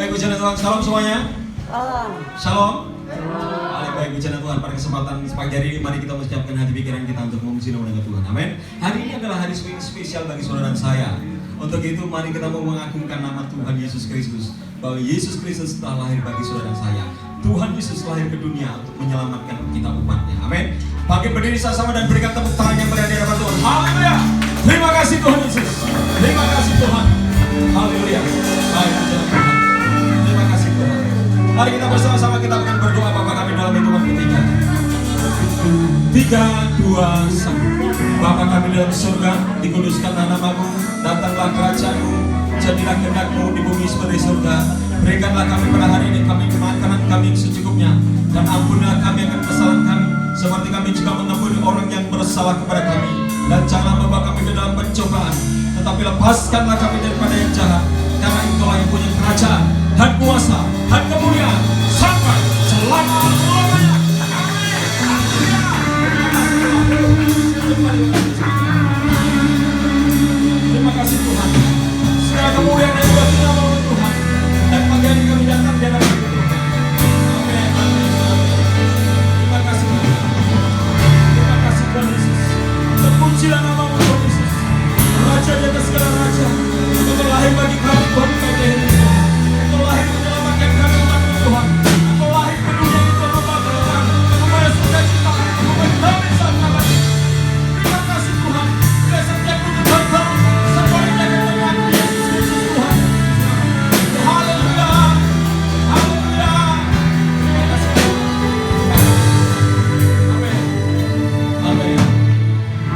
Baik, pujian Tuhan, shalom semuanya. Shalom. Baik, pujian Tuhan, pada kesempatan pagi hari ini mari kita menyiapkan hati pikiran kita untuk memuji nama Tuhan. Amin. Hari ini adalah hari spesial bagi saudara dan saya. Untuk itu mari kita mau mengagungkan nama Tuhan Yesus Kristus, bahwa Yesus Kristus telah lahir bagi saudara dan saya. Tuhan Yesus lahir ke dunia untuk menyelamatkan kita umatnya. Amin. Bangkit berdiri sama dan berikan tepuk tangan yang meriah di hadapan Tuhan. Haleluya. Terima kasih Tuhan Yesus. Terima kasih Tuhan. Haleluya. Baik, pujian Tuhan. Terima kasih Tuhan. Mari kita bersama-sama kita akan berdoa Bapa kami dalam hitungan ketiga. 3, 2, 1. Bapa kami dalam surga, dikuduskanlah namamu, datanglah kerajaanmu, jadilah kehendak-mu di bumi seperti surga. Berikanlah kami pada hari ini kami makanan kami yang secukupnya, dan ampunilah kami akan kesalahan kami, seperti kami juga mengampuni orang yang bersalah kepada kami. Dan janganlah membawa kami ke dalam pencobaan, tetapi lepaskanlah kami daripada yang jahat, karena Engkaulah yang punya kerajaan dan kuasa dan kemuliaan sampai selama-lamanya. Terima kasih Tuhan. Segala kemuliaan dan bagi nama Tuhan, dan pagi hari kami datang di hadapan Tuhan. Amin. Terima kasih Tuhan. Terima kasih Tuhan Yesus. Terpujilah namamu Tuhan Yesus, Raja di atas segala raja. Engkau lahir bagi kami Tuhan di pagi hari ini. Engkau lahir menyelamatkan kami umat Tuhan. Engkau lahir ke dunia ini Tuhan Bapa Tuhan, supaya sukacita, supaya damai sama kami. Terima kasih Tuhan. Bila setiap untuk berkau, semuanya akan Tuhan Yesus Kristus Tuhan. Haleluya. Haleluya. Terima kasih Tuhan. Amin. Amin.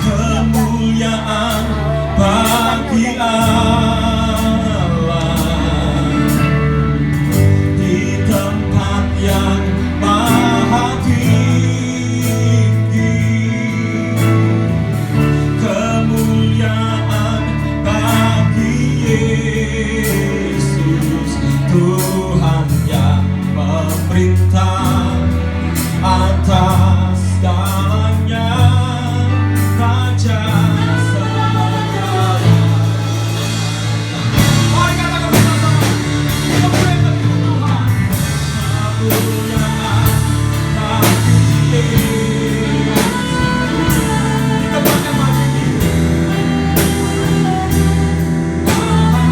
Kemuliaan bagi Allah di tempat yang maha tinggi. Kemuliaan bagi Yesus, Tuhan yang memerintah atas segalanya, Raja segala. Mari katakan bersama-sama, kemuliaan bagi Tuhan, kemuliaan bagi Yesus, di tempat yang maha tinggi. Kemuliaan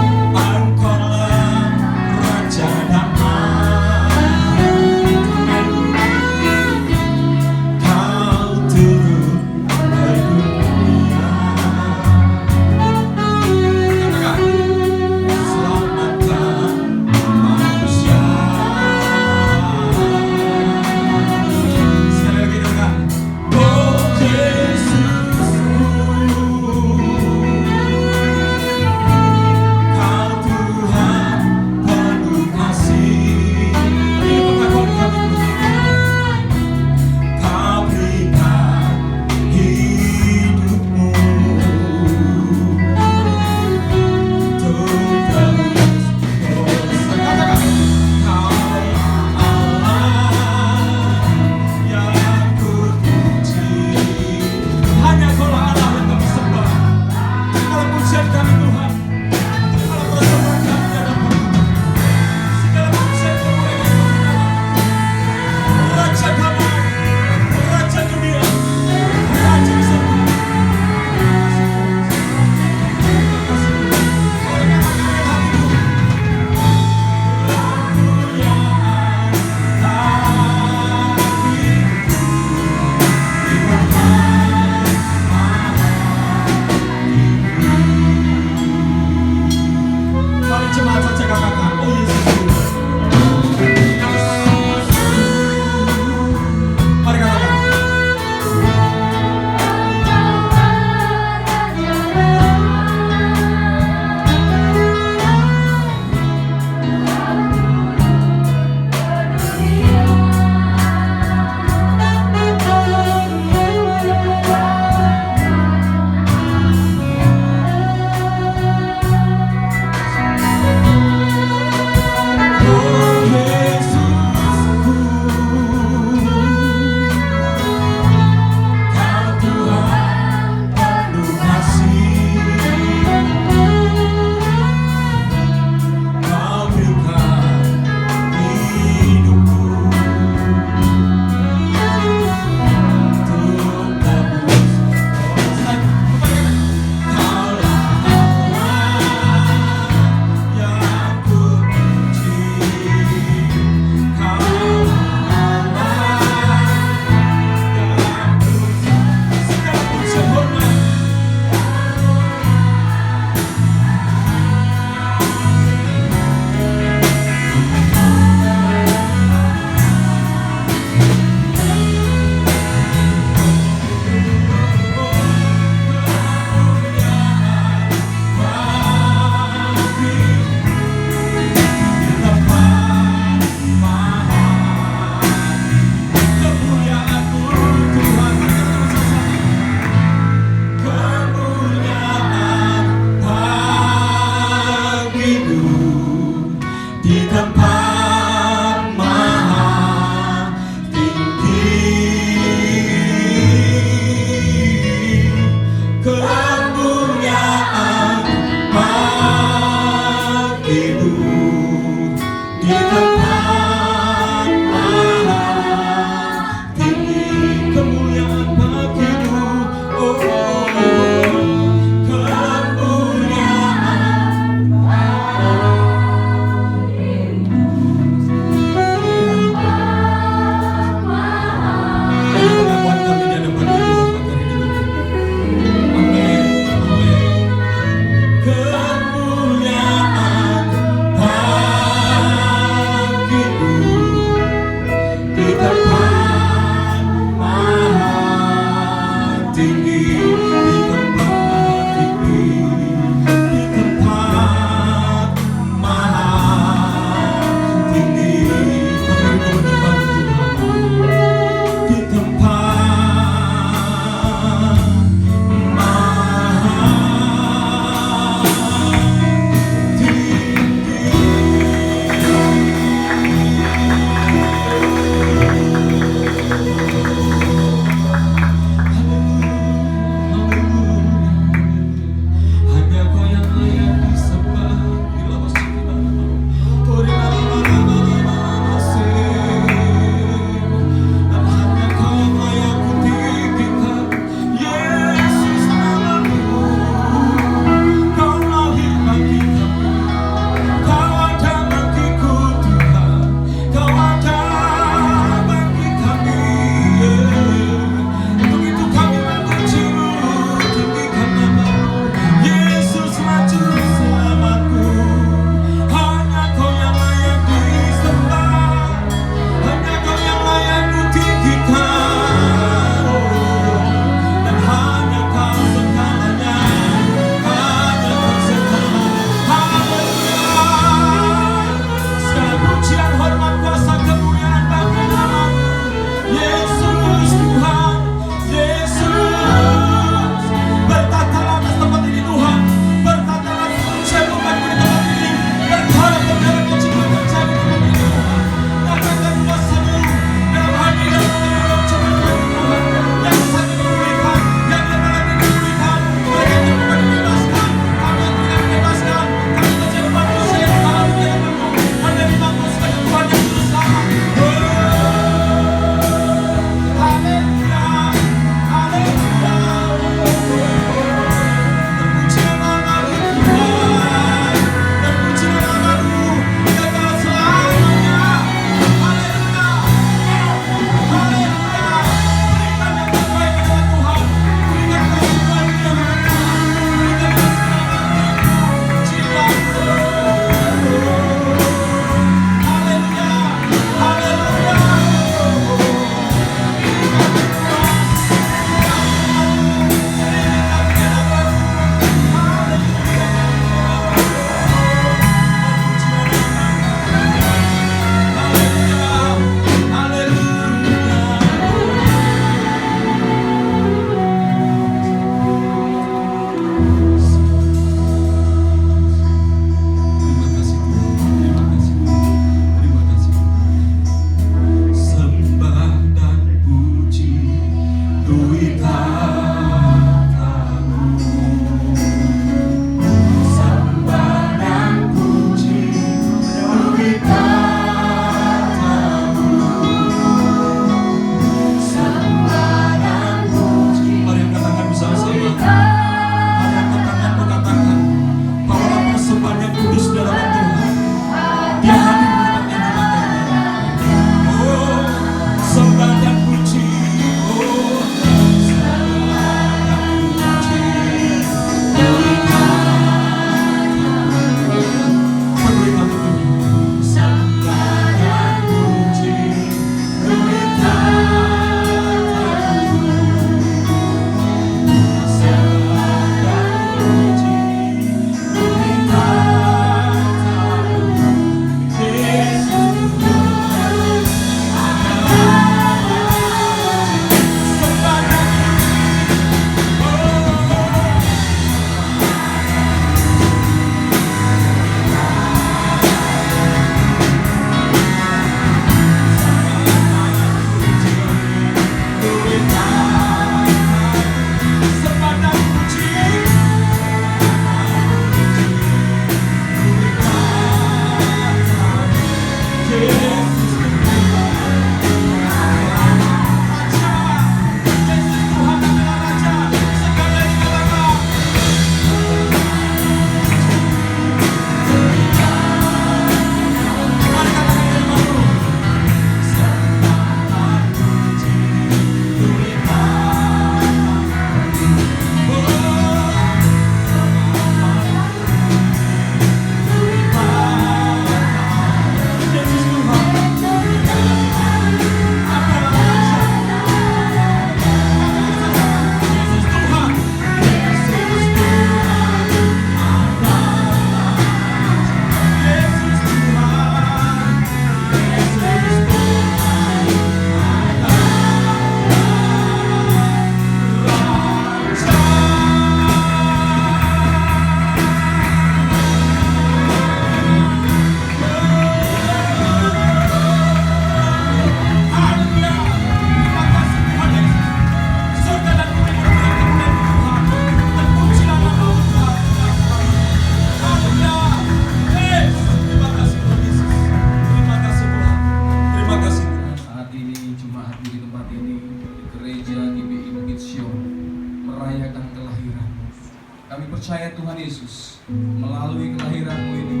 percaya Tuhan Yesus, melalui kelahiran-Mu ini,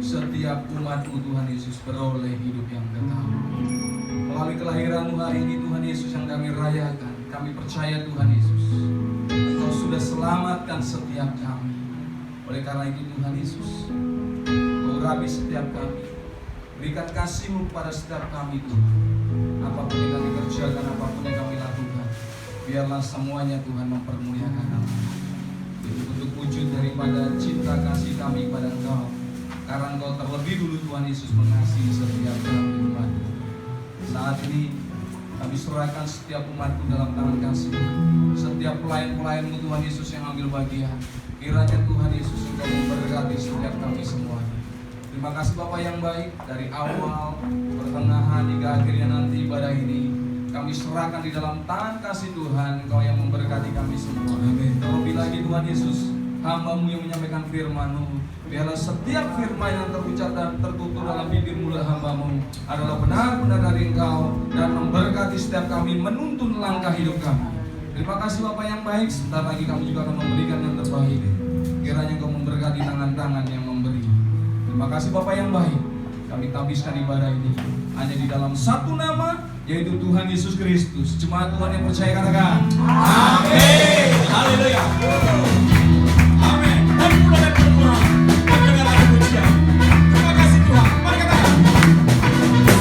setiap umat-Mu Tuhan Yesus beroleh hidup yang kekal. Melalui kelahiran-Mu hari ini Tuhan Yesus yang kami rayakan, kami percaya Tuhan Yesus, Engkau sudah selamatkan setiap kami. Oleh karena itu Tuhan Yesus, urapi setiap kami, berikan kasih-Mu pada setiap kami Tuhan. Apapun yang kami kerjakan, apapun yang kami lakukan, biarlah semuanya Tuhan mempermuliakan nama. Itu bentuk wujud daripada cinta kasih kami pada Engkau, karena Engkau terlebih dulu Tuhan Yesus mengasihi setiap kami umat. Saat ini kami serahkan setiap umat-Mu dalam tangan kasih. Setiap pelayan-pelayan-Mu Tuhan Yesus yang ambil bagian, kiranya Tuhan Yesus Engkau memberkati setiap kami semuanya. Terima kasih Bapa yang baik, dari awal, pertengahan hingga akhirnya nanti ibadah ini kami serahkan di dalam tangan kasih Tuhan. Engkau yang memberkati kami semua. Amin. Terlebih lagi Tuhan Yesus, hamba-Mu yang menyampaikan firman-Mu, biarlah setiap firman yang terucap dan tertutur dalam bibir mulut hamba-Mu adalah benar-benar dari Engkau dan memberkati setiap kami menuntun langkah hidup kami. Terima kasih Bapa yang baik, sebentar lagi kami juga akan memberikan yang terbaik. Kiranya Engkau memberkati tangan-tangan yang memberi. Terima kasih Bapa yang baik, kami tabiskan ibadah ini hanya di dalam satu nama, yaitu Tuhan Yesus Kristus. Jemaat Tuhan yang percaya katakan amin. Haleluya. Amin. Dan pulang dan berkurang mendengar pujian. Terima kasih Tuhan. Mari katakan. Amin.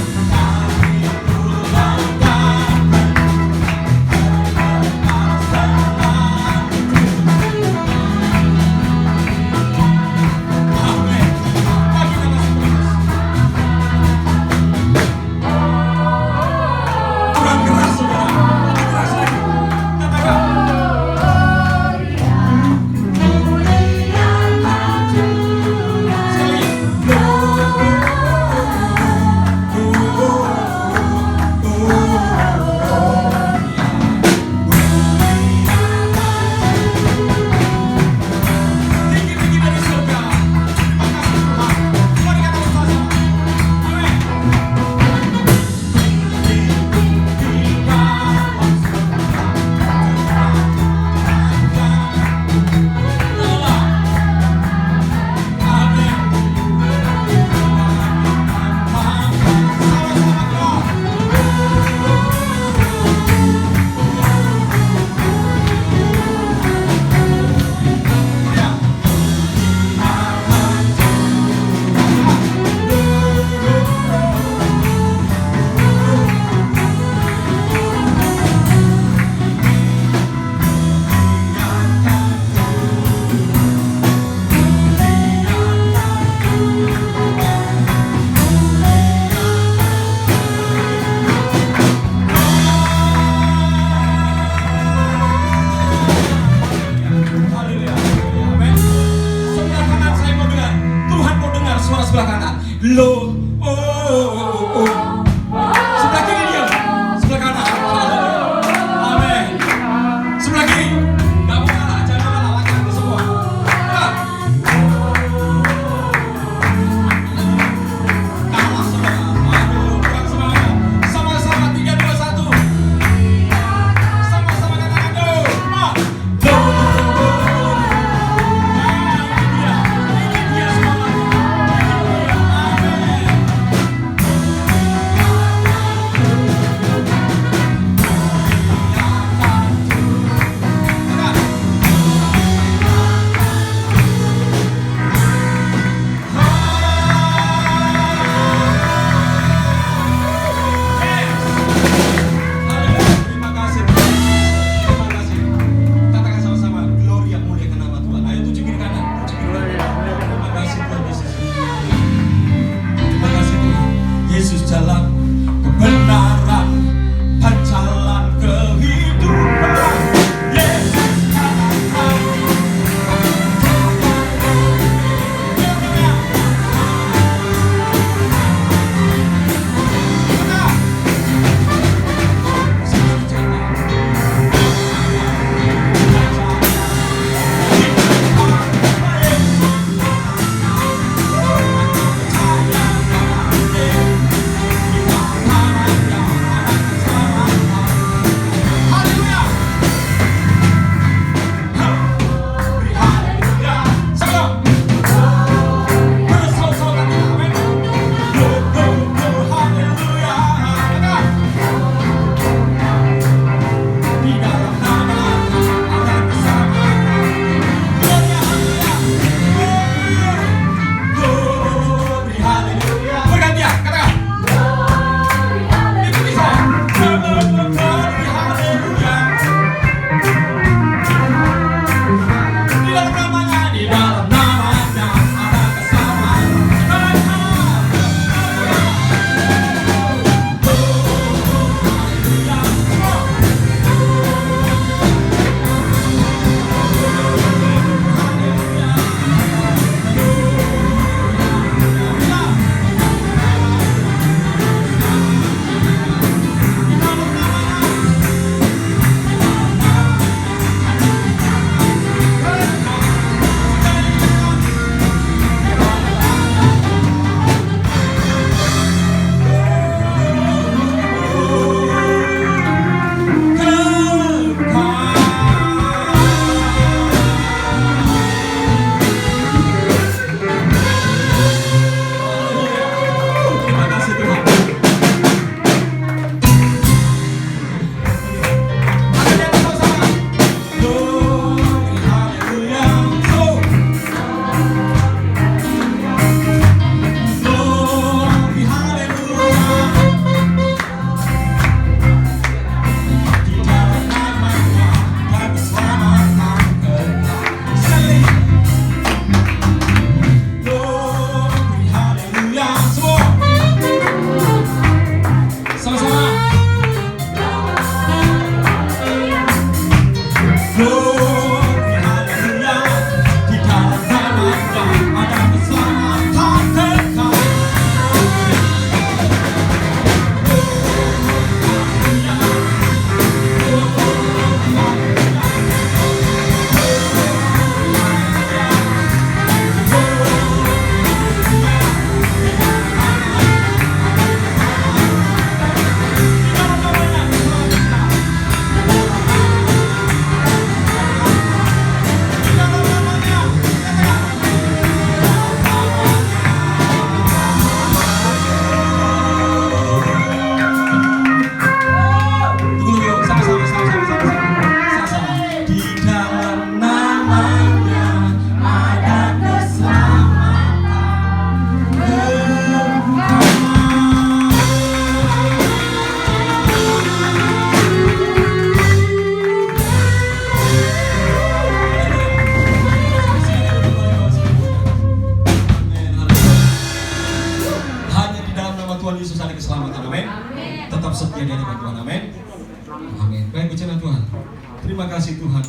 kasih Tuhan.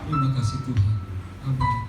Terima kasih Tuhan. Amin.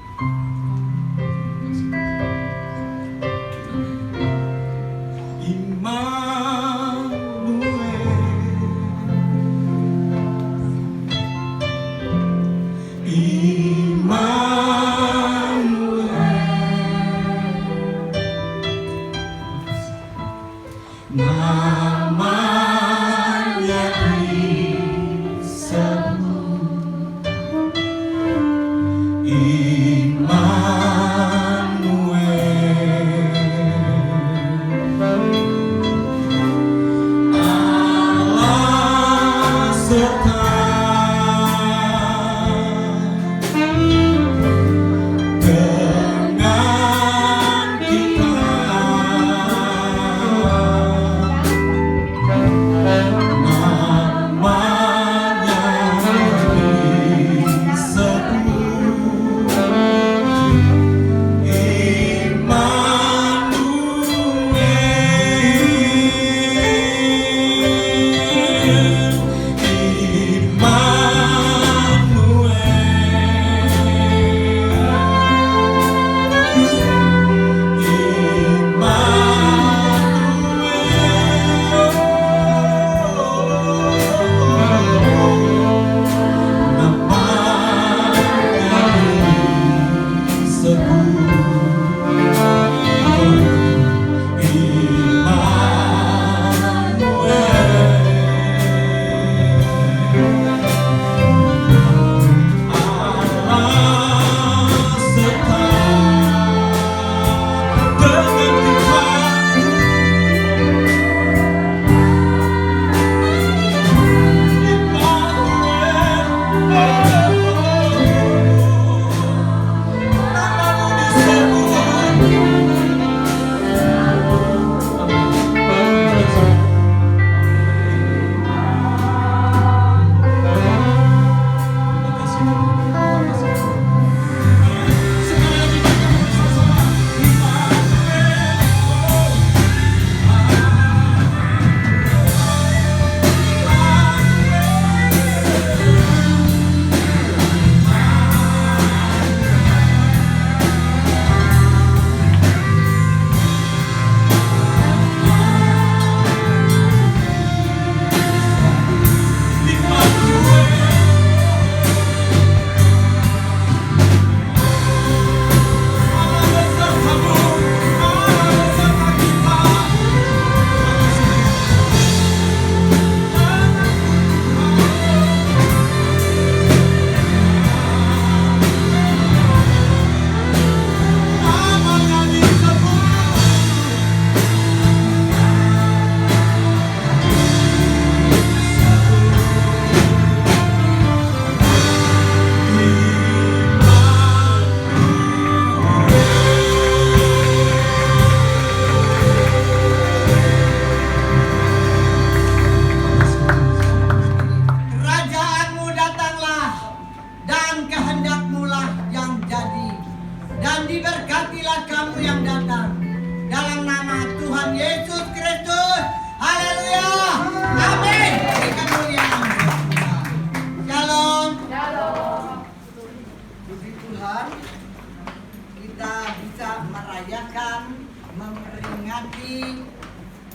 memperingati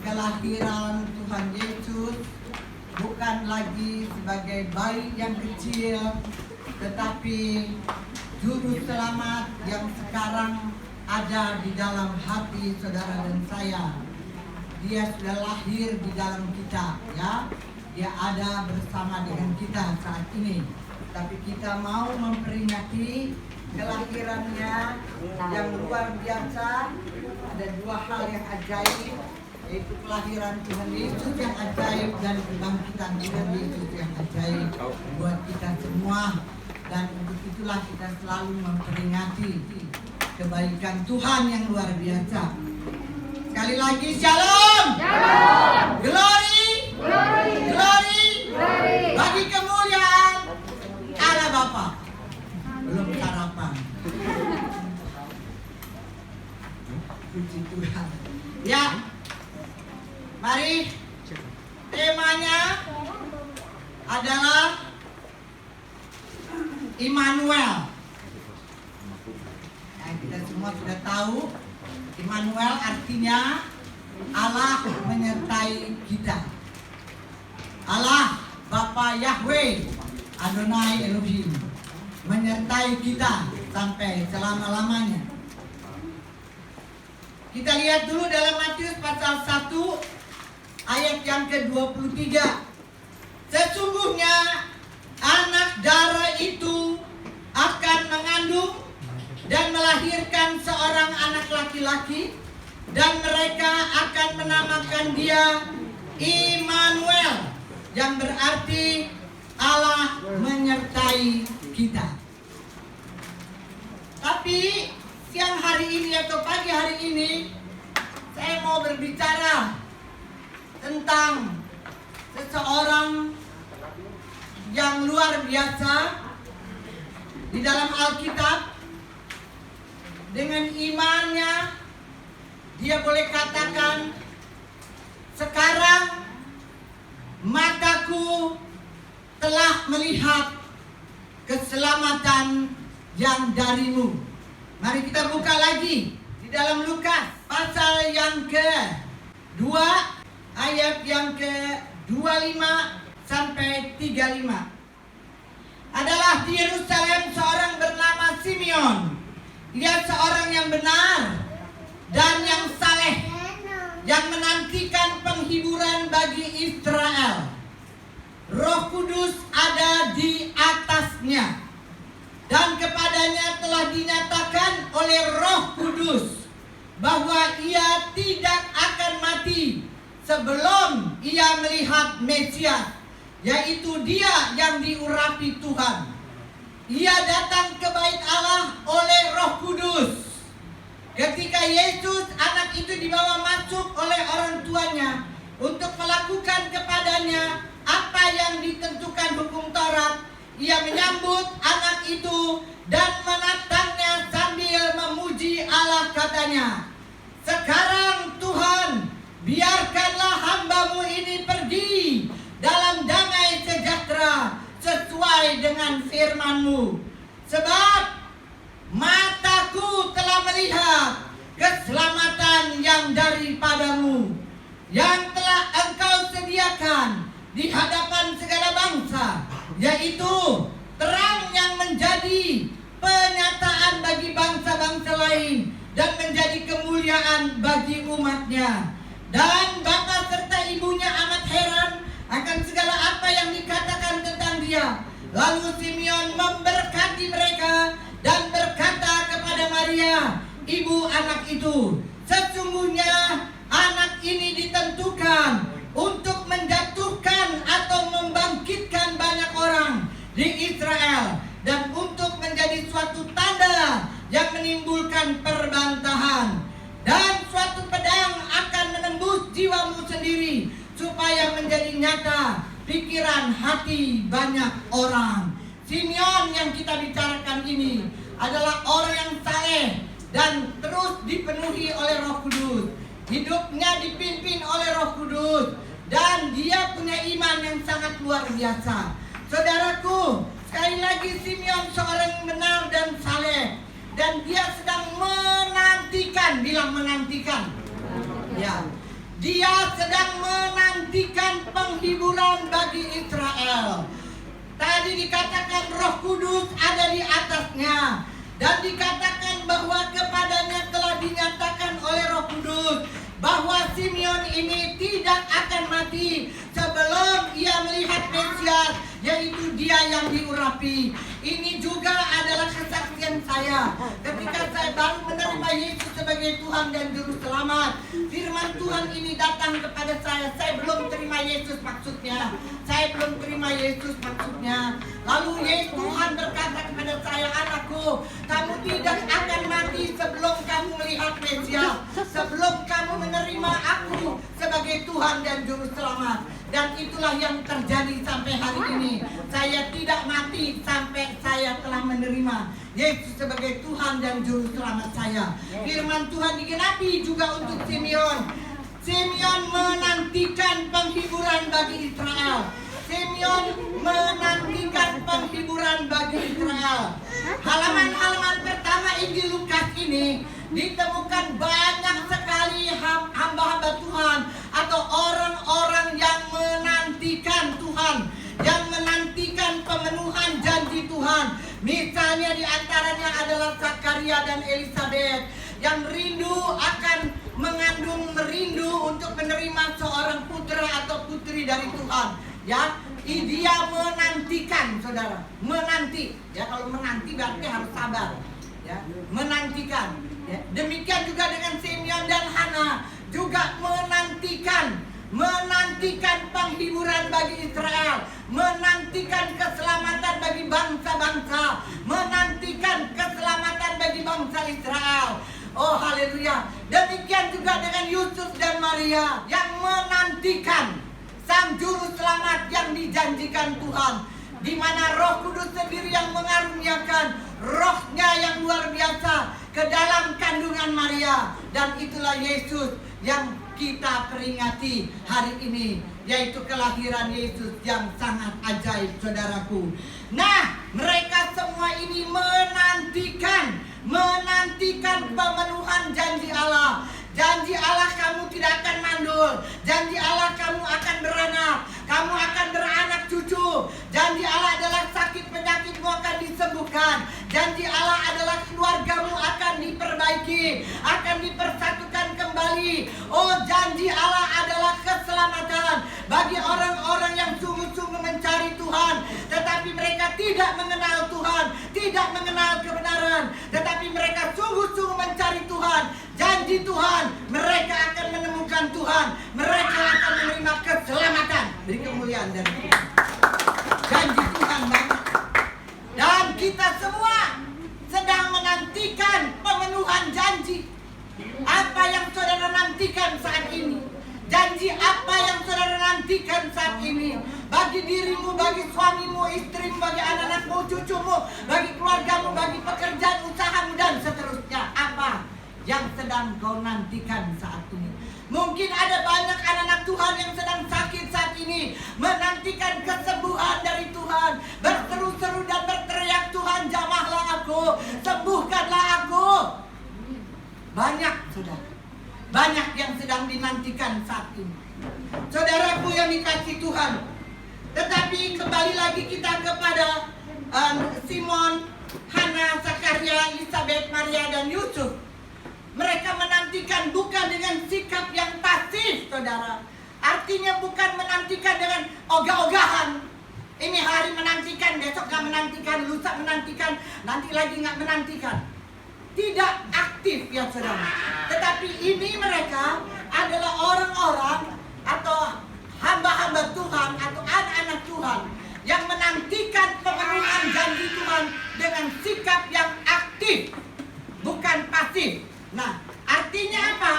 kelahiran Tuhan Yesus bukan lagi sebagai bayi yang kecil, tetapi juru selamat yang sekarang ada di dalam hati saudara dan saya. Dia sudah lahir di dalam kita, ya. Dia ada bersama dengan kita saat ini. Tapi kita mau memperingati kelahirannya yang luar biasa. Ada dua hal yang ajaib, yaitu kelahiran Tuhan Yesus yang ajaib dan kebangkitan Tuhan Yesus yang ajaib buat kita semua. Dan untuk itulah kita selalu memperingati kebaikan Tuhan yang luar biasa. Sekali lagi, shalom, shalom, glory, glory, glory, glory, bagi kemuliaan Allah Bapa. Belum sarapan. Puji Tuhan. Ya, mari temanya adalah Immanuel. Nah, kita semua sudah tahu Immanuel artinya Allah menyertai kita. Allah Bapa Yahweh Adonai Elohim menyertai kita sampai selama-lamanya. Kita lihat dulu dalam Matius pasal 1 ayat yang ke-23. Sesungguhnya anak darah itu akan mengandung dan melahirkan seorang anak laki-laki, dan mereka akan menamakan dia Immanuel, yang berarti Allah menyertai kita. Tapi siang hari ini atau pagi hari ini saya mau berbicara tentang seseorang yang luar biasa di dalam Alkitab. Dengan imannya dia boleh katakan, sekarang mataku telah melihat keselamatan yang darimu. Mari kita buka lagi di dalam Lukas pasal yang ke-2 ayat yang ke-25 sampai 35. Adalah di Yerusalem seorang bernama Simeon. Dia seorang yang benar dan yang saleh, yang menantikan penghiburan bagi Israel. Roh Kudus ada di atasnya, dan kepadanya telah dinyatakan oleh Roh Kudus bahwa ia tidak akan mati sebelum ia melihat Mesias, yaitu Dia yang diurapi Tuhan. Ia datang ke bait Allah oleh Roh Kudus. Ketika Yesus anak itu dibawa masuk oleh orang tuanya untuk melakukan kepadanya apa yang ditentukan hukum Taurat, ia menyambut anak itu dan menatangnya sambil memuji Allah, katanya, "Sekarang Tuhan, biarkanlah hamba-Mu ini pergi dalam damai sejahtera sesuai dengan firman-Mu. Sebab mataku telah melihat keselamatan yang daripada-Mu, yang telah Engkau sediakan di hadapan segala bangsa, yaitu terang yang menjadi penyataan bagi bangsa-bangsa lain dan menjadi kemuliaan bagi umat-Nya." Dan bapa serta ibunya amat heran akan segala apa yang dikatakan tentang dia. Lalu Simeon memberkati mereka dan berkata kepada Maria, ibu anak itu, "Sesungguhnya anak ini ditentukan untuk menjatuhkan atau membangkitkan banyak orang di Israel, dan untuk menjadi suatu tanda yang menimbulkan perbantahan. Dan suatu pedang akan menembus jiwamu sendiri, supaya menjadi nyata pikiran hati banyak orang." Simeon yang kita bicarakan ini adalah orang yang saleh dan terus dipenuhi oleh Roh Kudus. Hidupnya dipimpin oleh Roh Kudus, dan dia punya iman yang sangat luar biasa. Saudaraku, sekali lagi Simeon seorang yang benar dan saleh, dan dia sedang menantikan, bilang menantikan. Ya. Dia sedang menantikan penghiburan bagi Israel. Tadi dikatakan Roh Kudus ada di atasnya, dan dikatakan bahwa kepadanya telah dinyatakan oleh Roh Kudus bahwa Simeon ini tidak akan mati sebelum ia melihat Mesias, yaitu Dia yang diurapi. Ini juga adalah kesaksian saya ketika saya baru menerima Yesus sebagai Tuhan dan Juru Selamat. Firman Tuhan ini datang kepada saya belum terima Yesus maksudnya. Saya belum terima Yesus maksudnya. Lalu Tuhan berkata kepada saya, "Anakku, kamu tidak akan mati sebelum kamu melihat Mesias, sebelum kamu menerima Aku sebagai Tuhan dan Juru Selamat." Dan itulah yang terjadi sampai hari ini. Saya tidak mati sampai saya telah menerima Yesus sebagai Tuhan dan Juru Selamat saya. Firman Tuhan digenapi juga untuk Simeon. Simeon menantikan penghiburan bagi Israel. Simeon menantikan penghiburan bagi Israel. halaman pertama Injil Lukas ini ditemukan banyak sekali hamba-hamba Tuhan atau orang-orang yang menantikan Tuhan, yang menantikan pemenuhan janji Tuhan. Misalnya di antaranya adalah Zakaria dan Elizabeth yang merindu untuk menerima seorang putra atau putri dari Tuhan. Ya, dia menantikan, saudara, menanti. Ya, kalau menanti berarti harus sabar. Ya, menantikan. Ya, demikian juga dengan Simeon dan Hana juga menantikan penghiburan bagi Israel, menantikan keselamatan bagi bangsa-bangsa, menantikan keselamatan bagi bangsa Israel. Oh haleluya. Demikian juga dengan Yusuf dan Maria yang menantikan Sang Juru Selamat yang dijanjikan Tuhan, di mana Roh Kudus sendiri yang mengaruniakan rohnya yang luar biasa ke dalam kandungan Maria. Dan itulah Yesus yang kita peringati hari ini, yaitu kelahiran Yesus yang sangat ajaib, saudaraku. Nah, mereka semua ini menantikan pemenuhan janji Allah. Janji Allah, kamu tidak akan mandul. Janji Allah, kamu akan beranak. Kamu akan beranak cucu. Janji Allah adalah sakit penyakitmu akan disembuhkan. Janji Allah adalah keluargamu akan diperbaiki, akan dipersatukan kembali. Oh, janji Allah adalah keselamatan bagi orang-orang yang sungguh-sungguh mencari Tuhan, tetapi mereka tidak mengenal Tuhan, tidak mengenal kebenaran, tetapi mereka sungguh-sungguh mencari Tuhan. Janji Tuhan, mereka akan menemukan Tuhan, mereka akan menerima keselamatan. Beri kemuliaan dan Tuhan. Janji Tuhan, Bang. Dan kita semua sedang menantikan pemenuhan janji. Apa yang saudara nantikan saat ini? Janji apa yang saudara nantikan saat ini? Bagi dirimu, bagi suamimu, istrimu, bagi anak-anakmu, cucumu, bagi keluargamu, bagi pekerjaan usahamu, dan seterusnya. Apa yang sedang kau nantikan saat ini? Mungkin ada banyak anak-anak Tuhan yang sedang sakit saat ini, menantikan kesembuhan dari Tuhan, berseru-seru dan berteriak, Tuhan jamahlah aku, sembuhkanlah aku. Banyak, saudara, banyak yang sedang dinantikan saat ini, saudaraku yang dikasihi Tuhan. Tetapi kembali lagi kita kepada Simon, Hana, Zakaria, Elizabeth, Maria, dan Yusuf. Mereka menantikan bukan dengan sikap yang pasif, saudara. Artinya bukan menantikan dengan ogah-ogahan. Ini hari menantikan, besok gak menantikan, lusa menantikan, nanti lagi gak menantikan. Tidak aktif, ya saudara. Tetapi ini mereka adalah orang-orang atau hamba-hamba Tuhan atau anak-anak Tuhan yang menantikan pemenuhan janji Tuhan dengan sikap yang aktif, bukan pasif. Nah, artinya apa?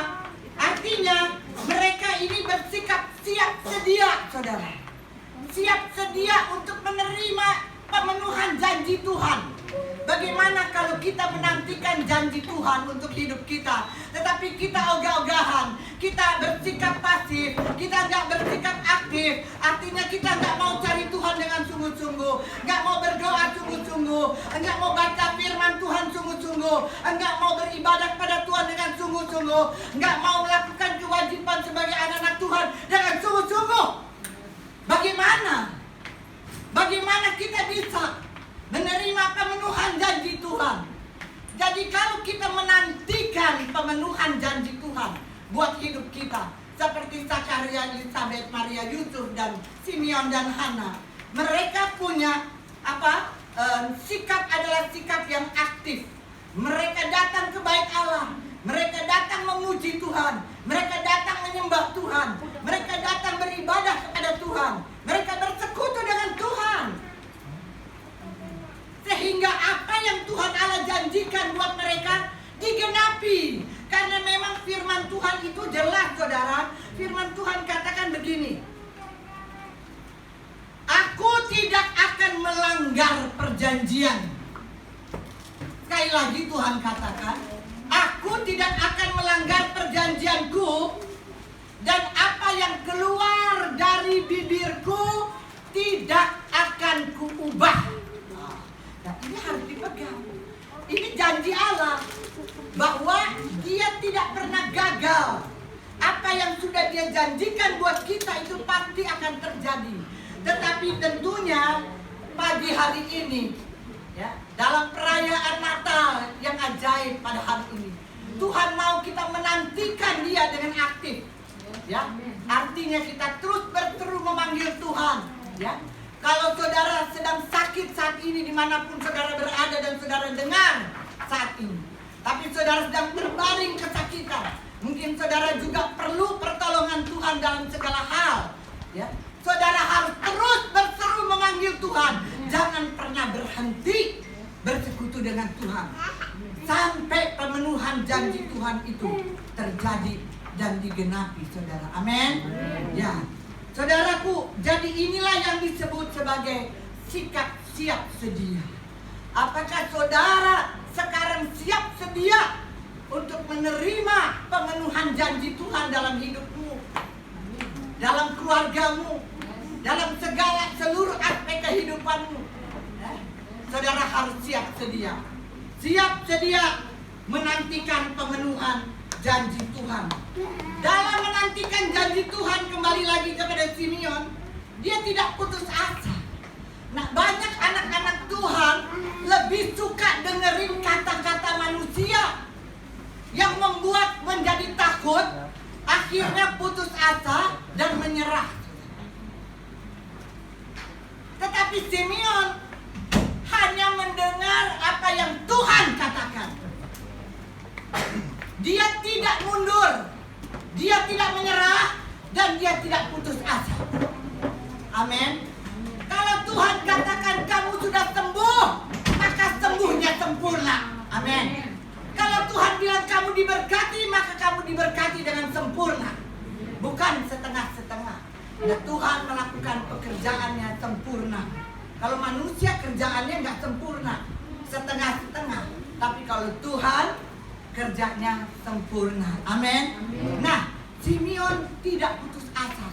Artinya mereka ini bersikap siap sedia, saudara. Siap sedia untuk menerima pemenuhan janji Tuhan. Bagaimana kalau kita menantikan janji Tuhan untuk hidup kita, tetapi kita ogah-ogahan, kita bersikap pasif, kita nggak bersikap aktif. Artinya kita nggak mau cari Tuhan dengan sungguh-sungguh, nggak mau berdoa sungguh-sungguh, nggak mau baca firman Tuhan sungguh-sungguh, nggak mau beribadah pada Tuhan dengan sungguh-sungguh, nggak mau melakukan kewajiban sebagai anak-anak Tuhan dengan sungguh-sungguh. Bagaimana kita bisa menerima pemenuhan janji Tuhan? Jadi kalau kita menantikan pemenuhan janji Tuhan buat hidup kita, seperti Zakaria, Elizabeth, Maria, Yusuf, dan Simeon dan Hana, mereka punya sikap adalah sikap yang aktif. Mereka datang ke bait Allah, mereka datang memuji Tuhan, mereka datang menyembah Tuhan, mereka datang beribadah kepada Tuhan, mereka bersekutu dengan Tuhan. Sehingga apa yang Tuhan Allah janjikan buat mereka digenapi. Karena memang firman Tuhan itu jelas, saudara. Firman Tuhan katakan begini, aku tidak akan melanggar perjanjian. Sekali lagi Tuhan katakan, aku tidak akan melanggar perjanjianku, dan apa yang keluar dari bibirku tidak akan kuubah. Nah, ini harus dipegang. janji Allah bahwa Dia tidak pernah gagal. Apa yang sudah Dia janjikan buat kita itu pasti akan terjadi. Tetapi tentunya pagi hari ini, ya, dalam perayaan Natal yang ajaib pada hari ini, Tuhan mau kita menantikan Dia dengan aktif. Ya, artinya kita terus berseru memanggil Tuhan. Ya, kalau saudara sedang sakit saat ini dimanapun saudara berada dan saudara dengar saat ini, tapi saudara sedang berbaring kesakitan, mungkin saudara juga perlu pertolongan Tuhan dalam segala hal. Ya, saudara harus terus berseru memanggil Tuhan. Jangan pernah berhenti bersekutu dengan Tuhan sampai pemenuhan janji Tuhan itu terjadi dan digenapi, saudara. Amin. Ya, saudaraku, jadi inilah yang disebut sebagai sikap siap sedia. Apakah saudara sekarang siap sedia untuk menerima pemenuhan janji Tuhan dalam hidupmu, dalam keluargamu, dalam segala seluruh aspek kehidupanmu? Saudara harus siap sedia. Siap sedia menantikan pemenuhan janji Tuhan. Dalam menantikan janji Tuhan, kembali lagi kepada Simeon, dia tidak putus asa. Nah, banyak anak-anak Tuhan lebih suka dengerin kata-kata manusia yang membuat menjadi takut, akhirnya putus asa dan menyerah. Tetapi Simeon hanya mendengar apa yang Tuhan katakan. Dia tidak mundur, dia tidak menyerah, dan dia tidak putus asa. Amin. Kalau Tuhan katakan kamu sudah sembuh, maka sembuhnya sempurna. Amin. Kalau Tuhan bilang kamu diberkati, maka kamu diberkati dengan sempurna, bukan setengah-setengah. Dan Tuhan melakukan pekerjaannya sempurna. Kalau manusia kerjaannya nggak sempurna, setengah-setengah. Tapi kalau Tuhan kerjanya sempurna. Amin. Nah, Simeon tidak putus asa.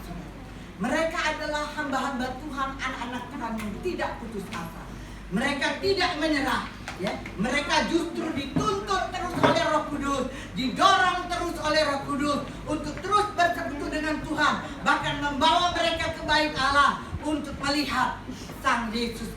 Mereka adalah hamba-hamba Tuhan, anak-anak Tuhan yang tidak putus asa. Mereka tidak menyerah. Ya, mereka justru dituntut terus oleh Roh Kudus, didorong terus oleh Roh Kudus untuk terus bersekutu dengan Tuhan, bahkan membawa mereka ke bait Allah untuk melihat Sang Yesus,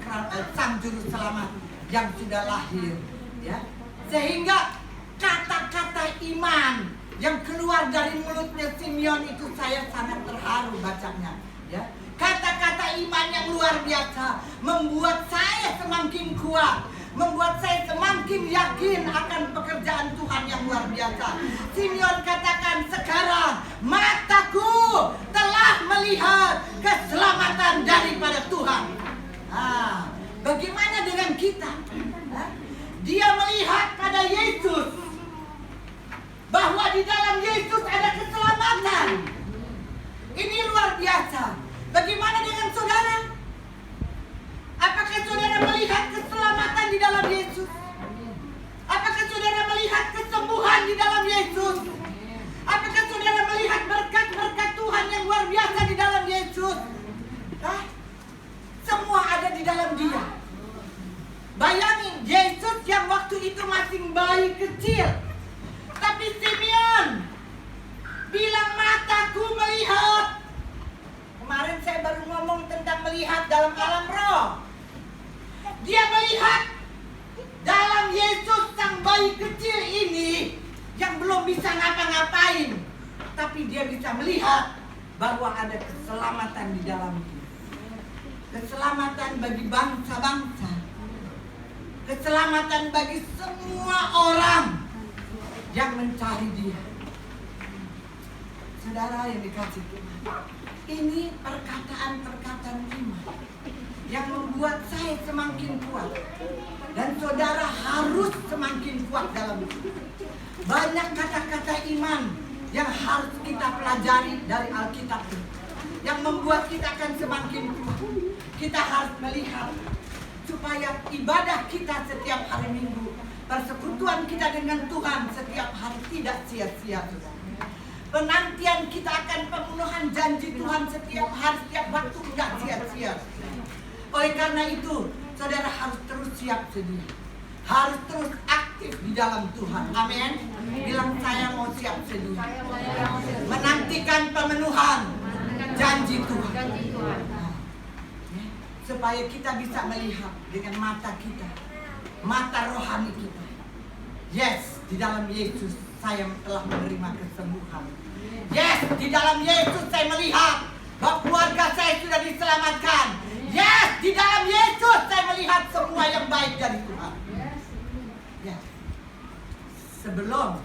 Sang Juru Selamat yang sudah lahir. Ya, sehingga kata-kata iman yang keluar dari mulutnya Simeon itu saya sangat terharu bacanya. Ya, kata-kata iman yang luar biasa membuat saya semakin kuat, membuat saya semakin yakin akan pekerjaan Tuhan yang luar biasa. Simeon katakan, sekarang mataku telah melihat keselamatan daripada Tuhan. Bagaimana dengan kita? Dia melihat pada Yesus, bahwa di dalam Yesus ada keselamatan. Ini luar biasa. Bagaimana dengan saudara? Apakah saudara melihat keselamatan di dalam Yesus? Apakah saudara melihat kesembuhan di dalam Yesus? Apakah saudara melihat berkat-berkat Tuhan yang luar biasa di dalam Yesus? Semua ada di dalam Dia. Bayangin, Yesus yang waktu itu masih bayi kecil, tapi Simeon bilang mataku melihat. Kemarin saya baru ngomong tentang melihat dalam alam roh. Dia melihat dalam Yesus sang bayi kecil ini yang belum bisa ngapa-ngapain, tapi dia bisa melihat bahwa ada keselamatan di dalamnya. Keselamatan bagi bangsa-bangsa. Keselamatan bagi semua orang yang mencari Dia. Saudara yang dikasih Tuhan, ini perkataan-perkataan iman yang membuat saya semakin kuat, dan saudara harus semakin kuat dalam itu. Banyak kata-kata iman yang harus kita pelajari dari Alkitab ini, yang membuat kita akan semakin kuat. Kita harus melihat supaya ibadah kita setiap hari Minggu, persekutuan kita dengan Tuhan setiap hari tidak sia-sia. Penantian kita akan pemenuhan janji Tuhan setiap hari, setiap waktu tidak sia-sia. Oleh karena itu, saudara harus terus siap sedia, harus terus aktif aktif di dalam Tuhan. Amin. Bilang saya mau siap sedia. Menantikan pemenuhan janji Tuhan. Supaya kita bisa melihat dengan mata kita, mata rohani kita. Yes, di dalam Yesus saya telah menerima kesembuhan. Yes, di dalam Yesus saya melihat bahwa keluarga saya sudah diselamatkan. Yes, di dalam Yesus saya melihat semua yang baik dari Tuhan. Ya. Sebelum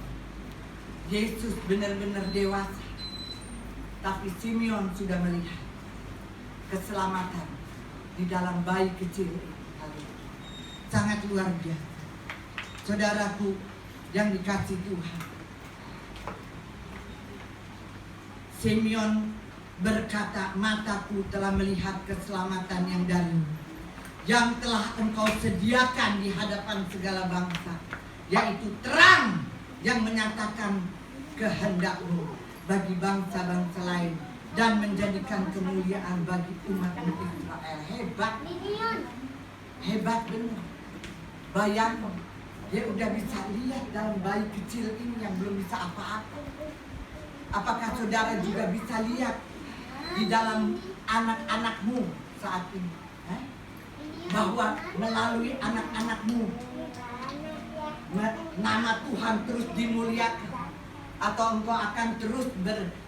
Yesus benar-benar dewasa, tapi Simeon sudah melihat keselamatan di dalam bayi kecil ini. Sangat luar biasa. Saudaraku yang dikasih Tuhan, Simeon berkata, mataku telah melihat keselamatan yang darimu, yang telah engkau sediakan di hadapan segala bangsa, yaitu terang yang menyatakan kehendakmu bagi bangsa-bangsa lain dan menjadikan kemuliaan bagi umat-Mu Israel. Hebat, hebat benar. Bayangkan, dia udah bisa lihat dalam bayi kecil ini yang belum bisa apa-apa. Apakah saudara juga bisa lihat di dalam anak-anakmu saat ini? Bahwa melalui anak-anakmu nama Tuhan terus dimuliakan. Atau engkau akan terus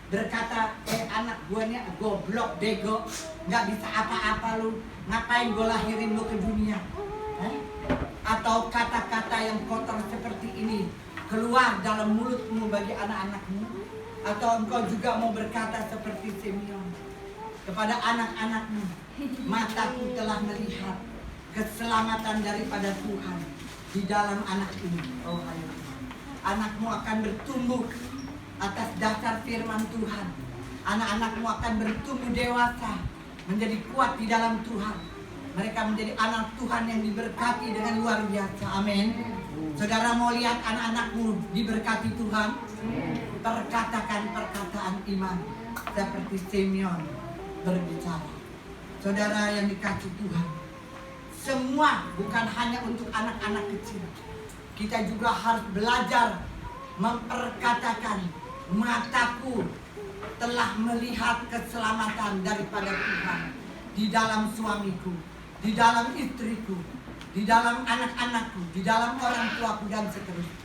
berkata, anak gue nih goblok, bego, gak bisa apa-apa lu, ngapain gue lahirin lu ke dunia? Atau kata-kata yang kotor seperti ini keluar dalam mulutmu bagi anak-anakmu? Atau engkau juga mau berkata seperti Simeon kepada anak-anakmu, mataku telah melihat keselamatan daripada Tuhan di dalam anak ini. Oh, anakmu akan bertumbuh atas dasar firman Tuhan. Anak-anakmu akan bertumbuh dewasa, menjadi kuat di dalam Tuhan. Mereka menjadi anak Tuhan yang diberkati dengan luar biasa. Amin. Saudara mau lihat anak-anakmu diberkati Tuhan? Perkatakan perkataan iman seperti Simeon berbicara. Saudara yang dikasih Tuhan, semua bukan hanya untuk anak-anak kecil. Kita juga harus belajar memperkatakan, mataku telah melihat keselamatan daripada Tuhan di dalam suamiku, di dalam istriku, di dalam anak-anakku, di dalam orang tuaku, dan seterusnya.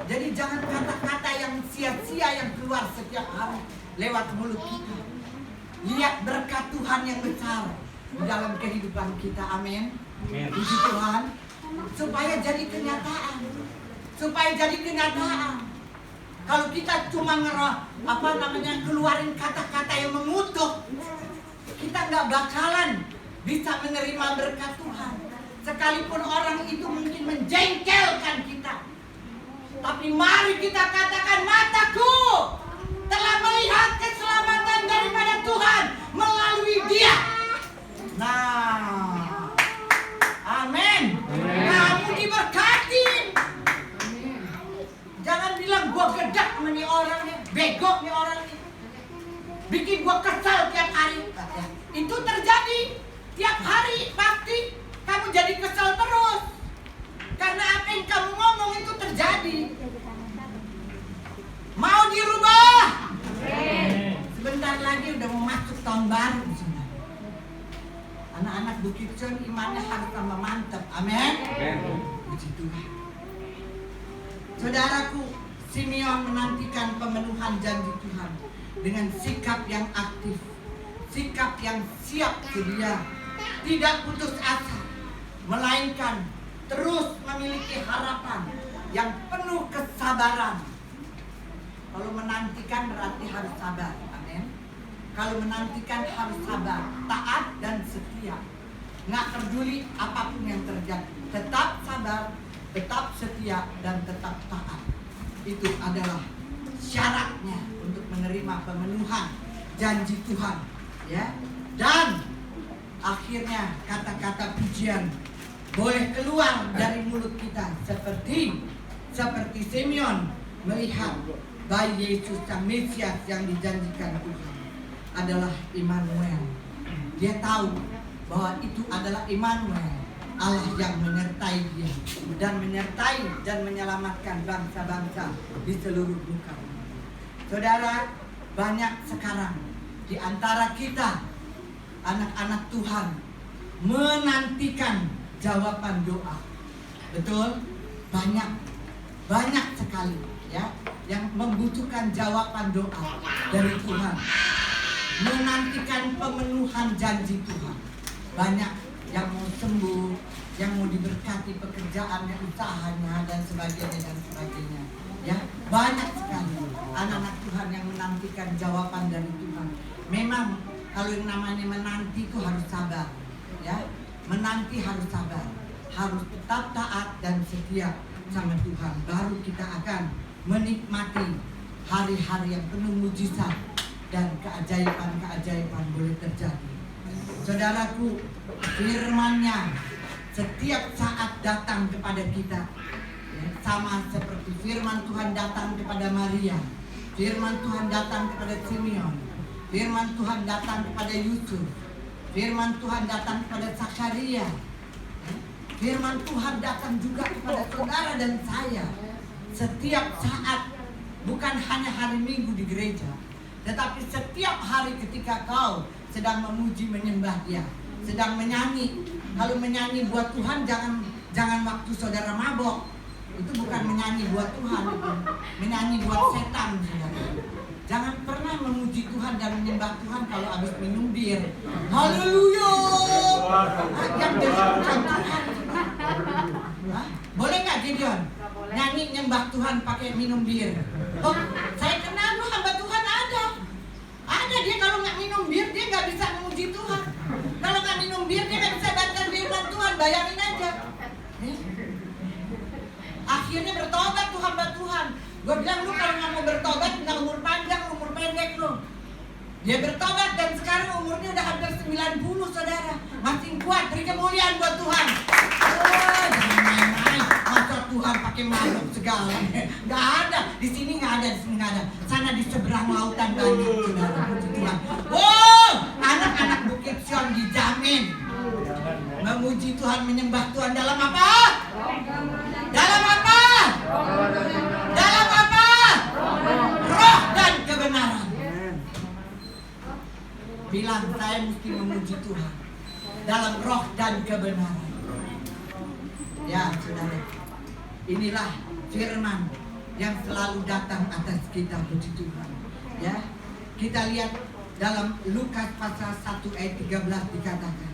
Jadi jangan kata-kata yang sia-sia yang keluar setiap hari lewat mulut kita. Lihat berkat Tuhan yang besar di dalam kehidupan kita. Amin. Puji Tuhan. Supaya jadi kenyataan. Supaya jadi kenyataan. Kalau kita cuma keluarin kata-kata yang mengutuk, kita nggak bakalan bisa menerima berkat Tuhan. Sekalipun orang itu mungkin menjengkelkan kita, tapi mari kita katakan, mataku telah melihat keselamatan daripada Tuhan melalui dia. Nah, amin. Kamu diberkati. Jangan bilang gua gedak sama nih orang nih, bego nih orang nih, bikin gua kesal tiap hari. Itu terjadi tiap hari, pasti kamu jadi kesal terus. Karena apa yang kamu ngomong itu terjadi. Mau dirubah? Sebentar lagi udah mau masuk tahun baru. Anak-anak Bukit Sion imannya harus tambah mantap. Amin. Puji Tuhan. Saudaraku, Simeon menantikan pemenuhan janji Tuhan dengan sikap yang aktif, sikap yang siap sedia, tidak putus asa, melainkan terus memiliki harapan yang penuh kesabaran. Kalau menantikan berarti harus sabar. Amin. Kalau menantikan harus sabar, taat dan setia. Nggak peduli apapun yang terjadi, tetap sabar, tetap setia, dan tetap taat. Itu adalah syaratnya untuk menerima pemenuhan janji Tuhan, ya. Dan akhirnya kata-kata pujian boleh keluar dari mulut kita seperti Simeon melihat bayi Yesus sang Mesias yang dijanjikan Tuhan adalah Immanuel. Dia tahu bahwa itu adalah Immanuel, Allah yang menyertai dia dan menyertai dan menyelamatkan bangsa-bangsa di seluruh muka. Saudara, banyak sekarang di antara kita anak-anak Tuhan menantikan jawaban doa. Betul? Banyak sekali ya yang membutuhkan jawaban doa dari Tuhan. Menantikan pemenuhan janji Tuhan. Banyak yang mau sembuh, yang mau diberkati pekerjaannya, usahanya dan sebagainya. Ya, banyak sekali anak-anak Tuhan yang menantikan jawaban dari Tuhan. Memang kalau yang namanya menanti itu harus sabar, ya. Menanti harus sabar, harus tetap taat dan setia sama Tuhan. Baru kita akan menikmati hari-hari yang penuh mujizat dan keajaiban-keajaiban boleh terjadi. Saudaraku, firman-Nya setiap saat datang kepada kita. Sama seperti firman Tuhan datang kepada Maria, firman Tuhan datang kepada Simeon, firman Tuhan datang kepada Yusuf, firman Tuhan datang kepada Zakaria, firman Tuhan datang juga kepada saudara dan saya. Setiap saat, bukan hanya hari Minggu di gereja, tetapi setiap hari ketika kau sedang memuji menyembah Dia, sedang menyanyi. Kalau menyanyi buat Tuhan, jangan waktu saudara mabok. Itu bukan menyanyi buat Tuhan, itu menyanyi buat setan, saudara. Jangan pernah memuji Tuhan dan menyembah Tuhan kalau habis minum bir. Haleluya! Yang jadi bukan Tuhan. Boleh nggak Gideon nyanyi nyembah Tuhan pakai minum bir? Oh, saya kenal loh, hamba Tuhan ada. Dia kalau nggak minum bir dia nggak bisa memuji Tuhan. Kalau nggak minum bir dia nggak bisa baca firman Tuhan. Bayangin aja. Akhirnya bertobat tuh hamba Tuhan. Gue bilang lu kalau nggak mau bertobat nggak umur panjang, umur pendek lu. Dia bertobat dan sekarang umurnya udah hampir 90, saudara. Masih kuat, beri kemuliaan buat Tuhan. Oh, jangan main-main. Masa Tuhan pakai makhluk segala. Nggak ada, di sini nggak ada, di sini nggak ada. Sana di seberang lautan banyak, saudara. Puji Tuhan. Wow, anak-anak Bukit Sion dijamin memuji Tuhan, menyembah Tuhan dalam apa? Dalam apa? Dalam apa? Roh dan kebenaran. Bilang saya mesti memuji Tuhan dalam roh dan kebenaran. Ya, saudara. Inilah firman yang selalu datang atas kita, puji Tuhan. Ya. Kita lihat dalam Lukas pasal 1 ayat 13 dikatakan,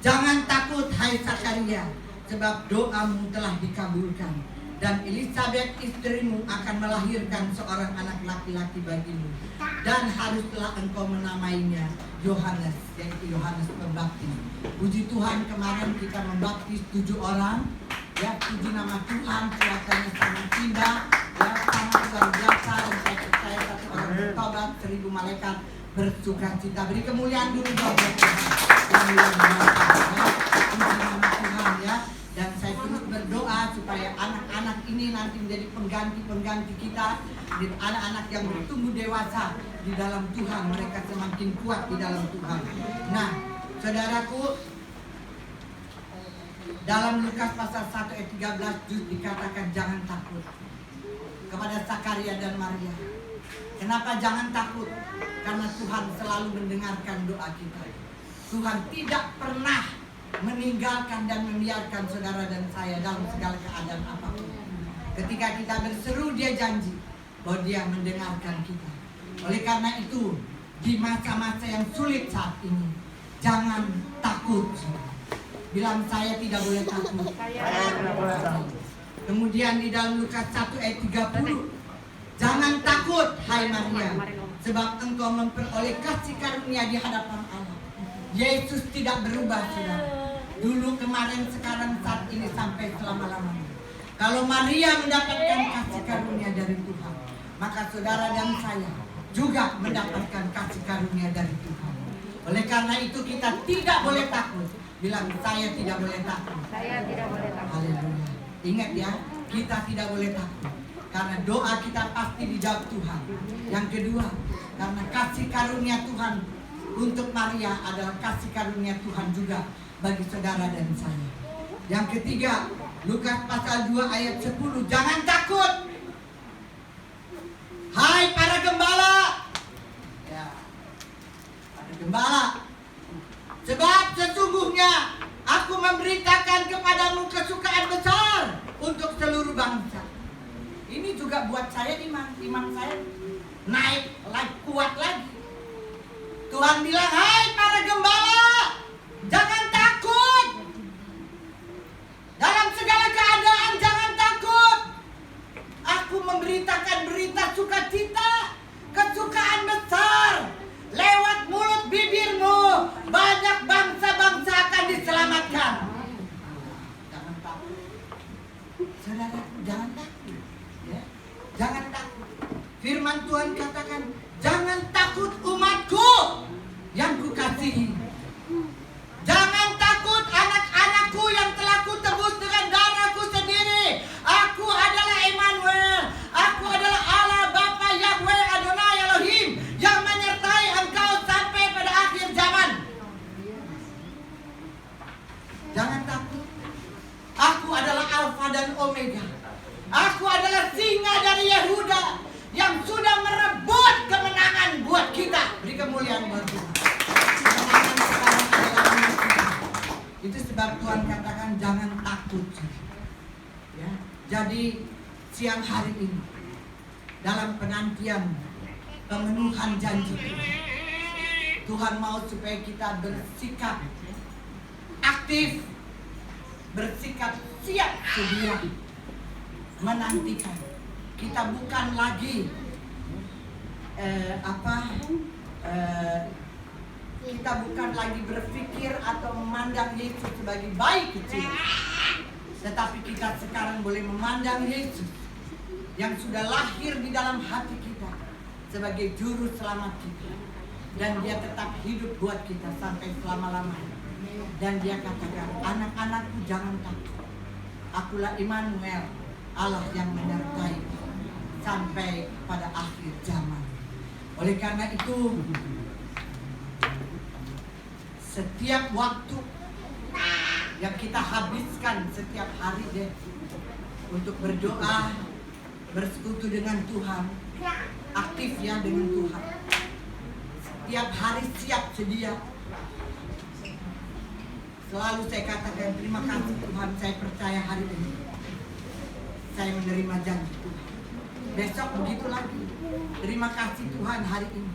"Jangan takut hai Zakaria, sebab doamu telah dikabulkan, dan Elisabet istrimu akan melahirkan seorang anak laki-laki bagimu, dan haruslah engkau menamainya Yohanes," yaitu Yohanes Pembaptis. Puji Tuhan, kemarin kita membaptis 7 orang, ya, 7 nama Tuhan, kuasanya sangat indah, ya, sangat luar biasa. Dan saya percaya 1 orang bertobat, 1000 malaikat bersukacita. Beri kemuliaan dulu dong buat Tuhan. Yang luar biasa, ya. Puji nama Tuhan, ya. Dan saya terus berdoa supaya anak-anak ini nanti menjadi pengganti-pengganti kita, anak-anak yang bertumbuh dewasa di dalam Tuhan, mereka semakin kuat di dalam Tuhan. Nah, saudaraku, dalam Lukas pasal 1 ayat 13 dikatakan jangan takut kepada Zakaria dan Maria. Kenapa jangan takut? Karena Tuhan selalu mendengarkan doa kita. Tuhan tidak pernah meninggalkan dan membiarkan saudara dan saya dalam segala keadaan apapun. Ketika kita berseru, Dia janji bahwa Dia mendengarkan kita. Oleh karena itu, di masa-masa yang sulit saat ini, jangan takut. Bilang, saya tidak boleh takut. Kemudian di dalam Lukas 1 ayat 30, "Jangan takut hai Maria, sebab engkau memperoleh kasih karunia di hadapan Allah." Yesus tidak berubah, saudara. Dulu, kemarin, sekarang, saat ini, sampai selama-lamanya. Kalau Maria mendapatkan kasih karunia dari Tuhan, maka saudara dan saya juga mendapatkan kasih karunia dari Tuhan. Oleh karena itu kita tidak boleh takut. Bilang, saya tidak boleh takut. Saya tidak boleh takut. Haleluya. Ingat ya, kita tidak boleh takut. Karena doa kita pasti dijawab Tuhan. Yang kedua, karena kasih karunia Tuhan untuk Maria adalah kasih karunia Tuhan juga bagi saudara dan saya. Yang ketiga, Lukas pasal 2 ayat 10. Jangan takut, hai para gembala. Ya, para gembala. Sebab sesungguhnya aku memberitakan kepadamu kesukaan besar untuk seluruh bangsa. Ini juga buat saya iman saya naik lagi, kuat lagi. Tuhan bilang, hai para gembala, jangan takut. Dalam segala keadaan jangan takut. Aku memberitakan berita sukacita, kesukaan besar. Lewat mulut bibirmu, banyak bangsa-bangsa akan diselamatkan. Jangan takut. Saudara, jangan takut. Ya? Jangan takut. Firman Tuhan katakan, jangan takut umatku yang kukasihi. Jangan takut anak-anakku yang telah kutebus dengan darahku sendiri. Aku adalah Immanuel. Aku adalah Allah Bapa Yahweh Adonai Elohim yang menyertai engkau sampai pada akhir zaman. Jangan takut. Aku adalah Alfa dan Omega. Aku adalah singa dari Yehuda yang sudah merebut kemenangan buat kita. Beri kemuliaan buat Tuhan. Kemenangan sekarang adalah milik kita. Itu sebab Tuhan katakan jangan takut. Ya. Jadi siang hari ini dalam penantian pemenuhan janji Tuhan, Tuhan mau supaya kita bersikap aktif, bersikap siap sedia menantikan. Kita bukan lagi kita bukan lagi berpikir atau memandang Yesus sebagai bayi kecil, tetapi kita sekarang boleh memandang Yesus yang sudah lahir di dalam hati kita sebagai juru selamat kita, dan dia tetap hidup buat kita sampai selama-lamanya. Dan dia katakan, anak-anakku jangan takut, akulah Immanuel, Allah yang menyertai sampai pada akhir zaman. Oleh karena itu, setiap waktu yang kita habiskan setiap hari deh untuk berdoa, bersekutu dengan Tuhan, aktif ya dengan Tuhan. Setiap hari siap sedia. Selalu saya katakan terima kasih Tuhan, saya percaya hari ini saya menerima janji Tuhan. Besok begitu lagi. Terima kasih Tuhan, hari ini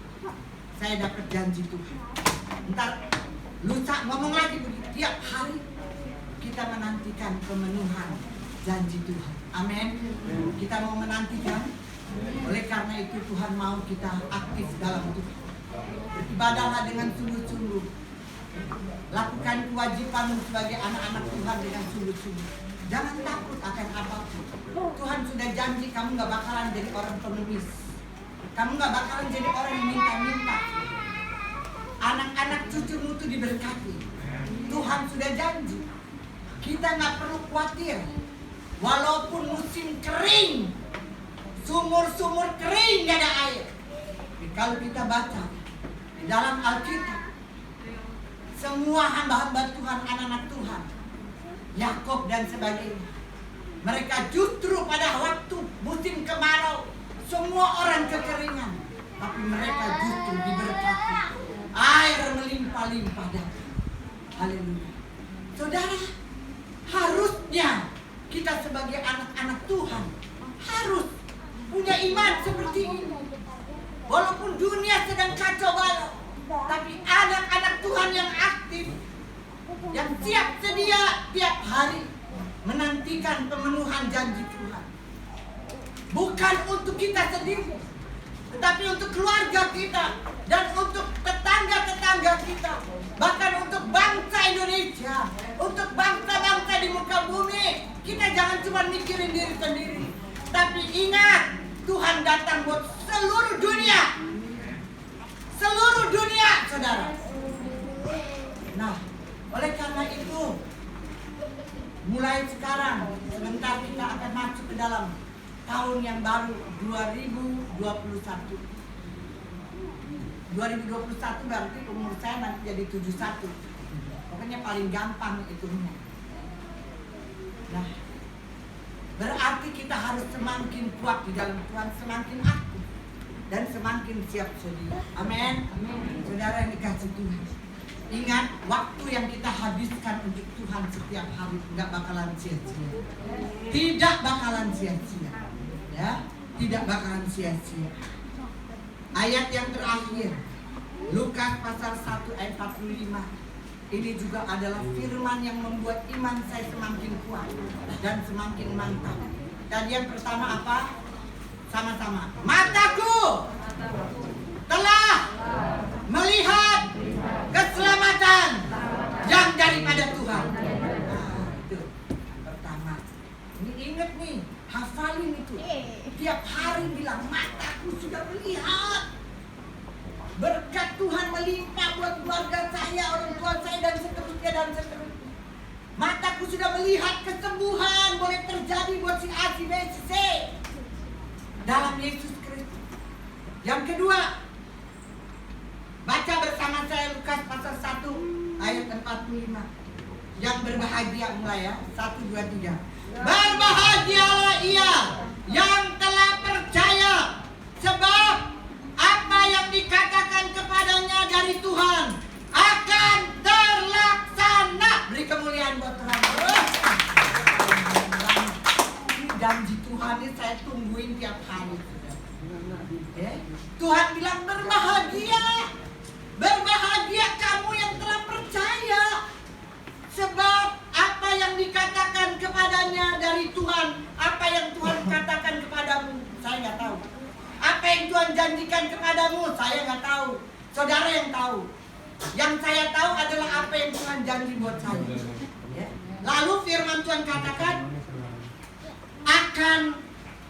saya dapat janji Tuhan. Ntar lusa ngomong lagi begitu. Tiap hari kita menantikan pemenuhan janji Tuhan. Amin. Kita mau menantikan. Oleh karena itu Tuhan mau kita aktif dalam Tuhan. Beribadahlah dengan sungguh-sungguh. Lakukan kewajibanmu sebagai anak-anak Tuhan dengan sungguh-sungguh. Jangan takut akan apapun. Tuhan sudah janji kamu gak bakalan jadi orang pengemis. Kamu gak bakalan jadi orang yang minta-minta. Anak-anak cucumu itu diberkati. Tuhan sudah janji. Kita gak perlu khawatir. Walaupun musim kering, sumur-sumur kering gak ada air. Tapi kalau kita baca di dalam Alkitab, semua hamba-hamba Tuhan, anak-anak Tuhan, Yakub dan sebagainya, mereka justru pada waktu musim kemarau, semua orang kekeringan, tapi mereka justru diberkati, air melimpah-limpah datang. Haleluya. Saudara, harusnya kita sebagai anak-anak Tuhan harus punya iman seperti ini. Walaupun dunia sedang kacau balau, tapi anak-anak Tuhan yang aktif, yang siap sedia tiap hari menantikan pemenuhan janji Tuhan. Bukan untuk kita sendiri, tetapi untuk keluarga kita dan untuk tetangga-tetangga kita, bahkan untuk bangsa Indonesia, untuk bangsa-bangsa di muka bumi. Kita jangan cuma mikirin diri sendiri, tapi ingat Tuhan datang buat seluruh dunia. Seluruh dunia, saudara. Nah, oleh karena itu, mulai sekarang, sebentar kita akan masuk ke dalam tahun yang baru 2021. 2021 berarti umur saya nanti jadi 71. Pokoknya paling gampang hitungnya. Nah, berarti kita harus semakin kuat di dalam Tuhan, semakin aktif dan semakin siap sedia. Amin. Saudara yang dikasih Tuhan, ingat waktu yang kita habiskan untuk Tuhan setiap hari nggak bakalan sia-sia. Tidak bakalan sia-sia. Ya, tidak bakalan sia-sia. Ayat yang terakhir, Lukas pasal 1 ayat 45. Ini juga adalah firman yang membuat iman saya semakin kuat dan semakin mantap. Dan yang pertama apa? Sama-sama. Mataku telah melihat keselamatan yang daripada Tuhan. Nah, itu pertama. Ini ingat nih, hafalin itu. Tiap hari bilang, mataku sudah melihat. Berkat Tuhan melimpah buat keluarga saya, orang tua saya, dan seterusnya dan seterusnya. Mataku sudah melihat kesembuhan boleh terjadi buat si A, si B, si C dalam Yesus Kristus. Yang kedua, baca bersama saya Lukas pasal 1 ayat 45. Yang berbahagia mulai ya, 1, 2, 3. Berbahagialah ia yang telah percaya, sebab apa yang dikatakan kepadanya dari Tuhan akan terlaksana. Beri kemuliaan buat Tuhan. Ini janji Tuhan ini saya tungguin tiap hari. Tuhan bilang berbahagia. Berbahagia kamu yang telah percaya, sebab apa yang dikatakan kepadanya dari Tuhan. Apa yang Tuhan katakan kepadamu, saya nggak tahu. Apa yang Tuhan janjikan kepadamu, saya nggak tahu. Saudara yang tahu. Yang saya tahu adalah apa yang Tuhan janji buat saya. Ya. Lalu firman Tuhan katakan akan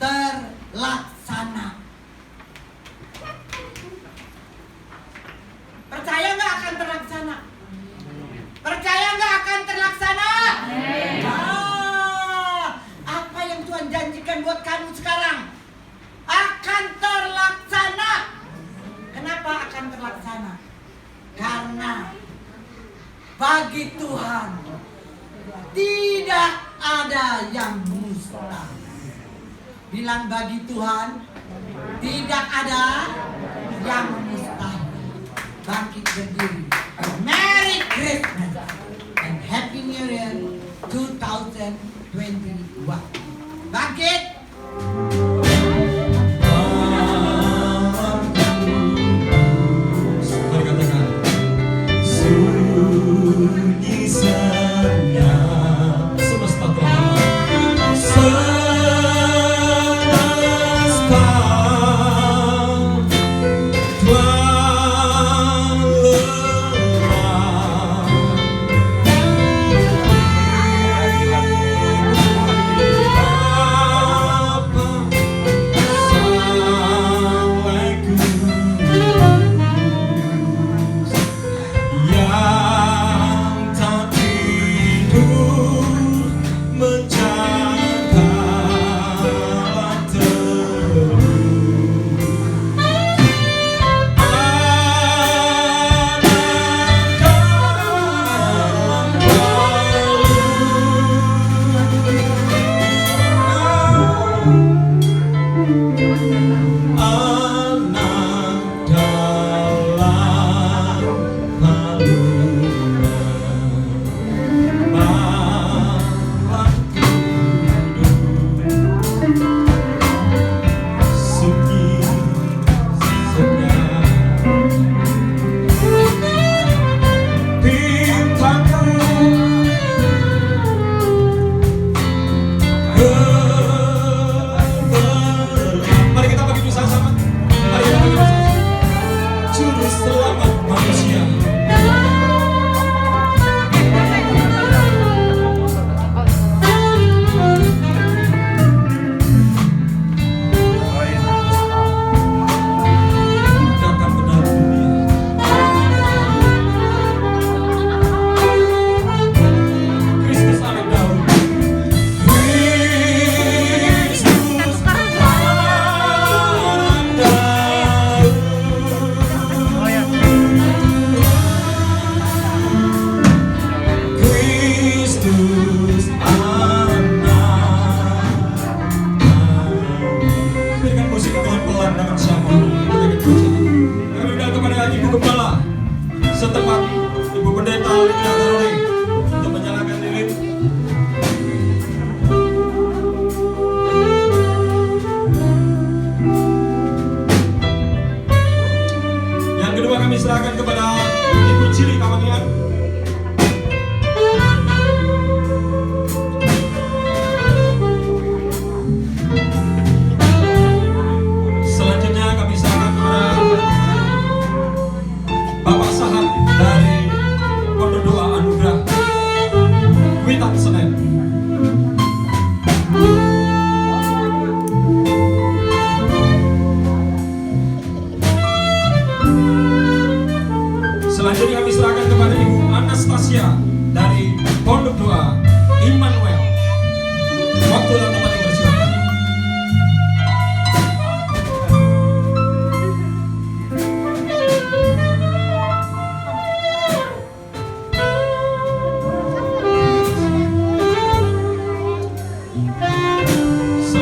terlaksana. Percaya nggak akan terlaksana? Percaya nggak akan terlaksana? Apa yang Tuhan janjikan buat kamu sekarang akan terlaksana. Kenapa akan terlaksana? Karena bagi Tuhan tidak ada yang mustahil. Bilang bagi Tuhan tidak ada yang mustahil. Bangkit berdiri. Merry Christmas and Happy New Year 2021. Bangkit. Sunyi senyap semesta telah semesta telah lelah. Apa salahku yang tak tidur menjaga terus. Anak dalam palungan malam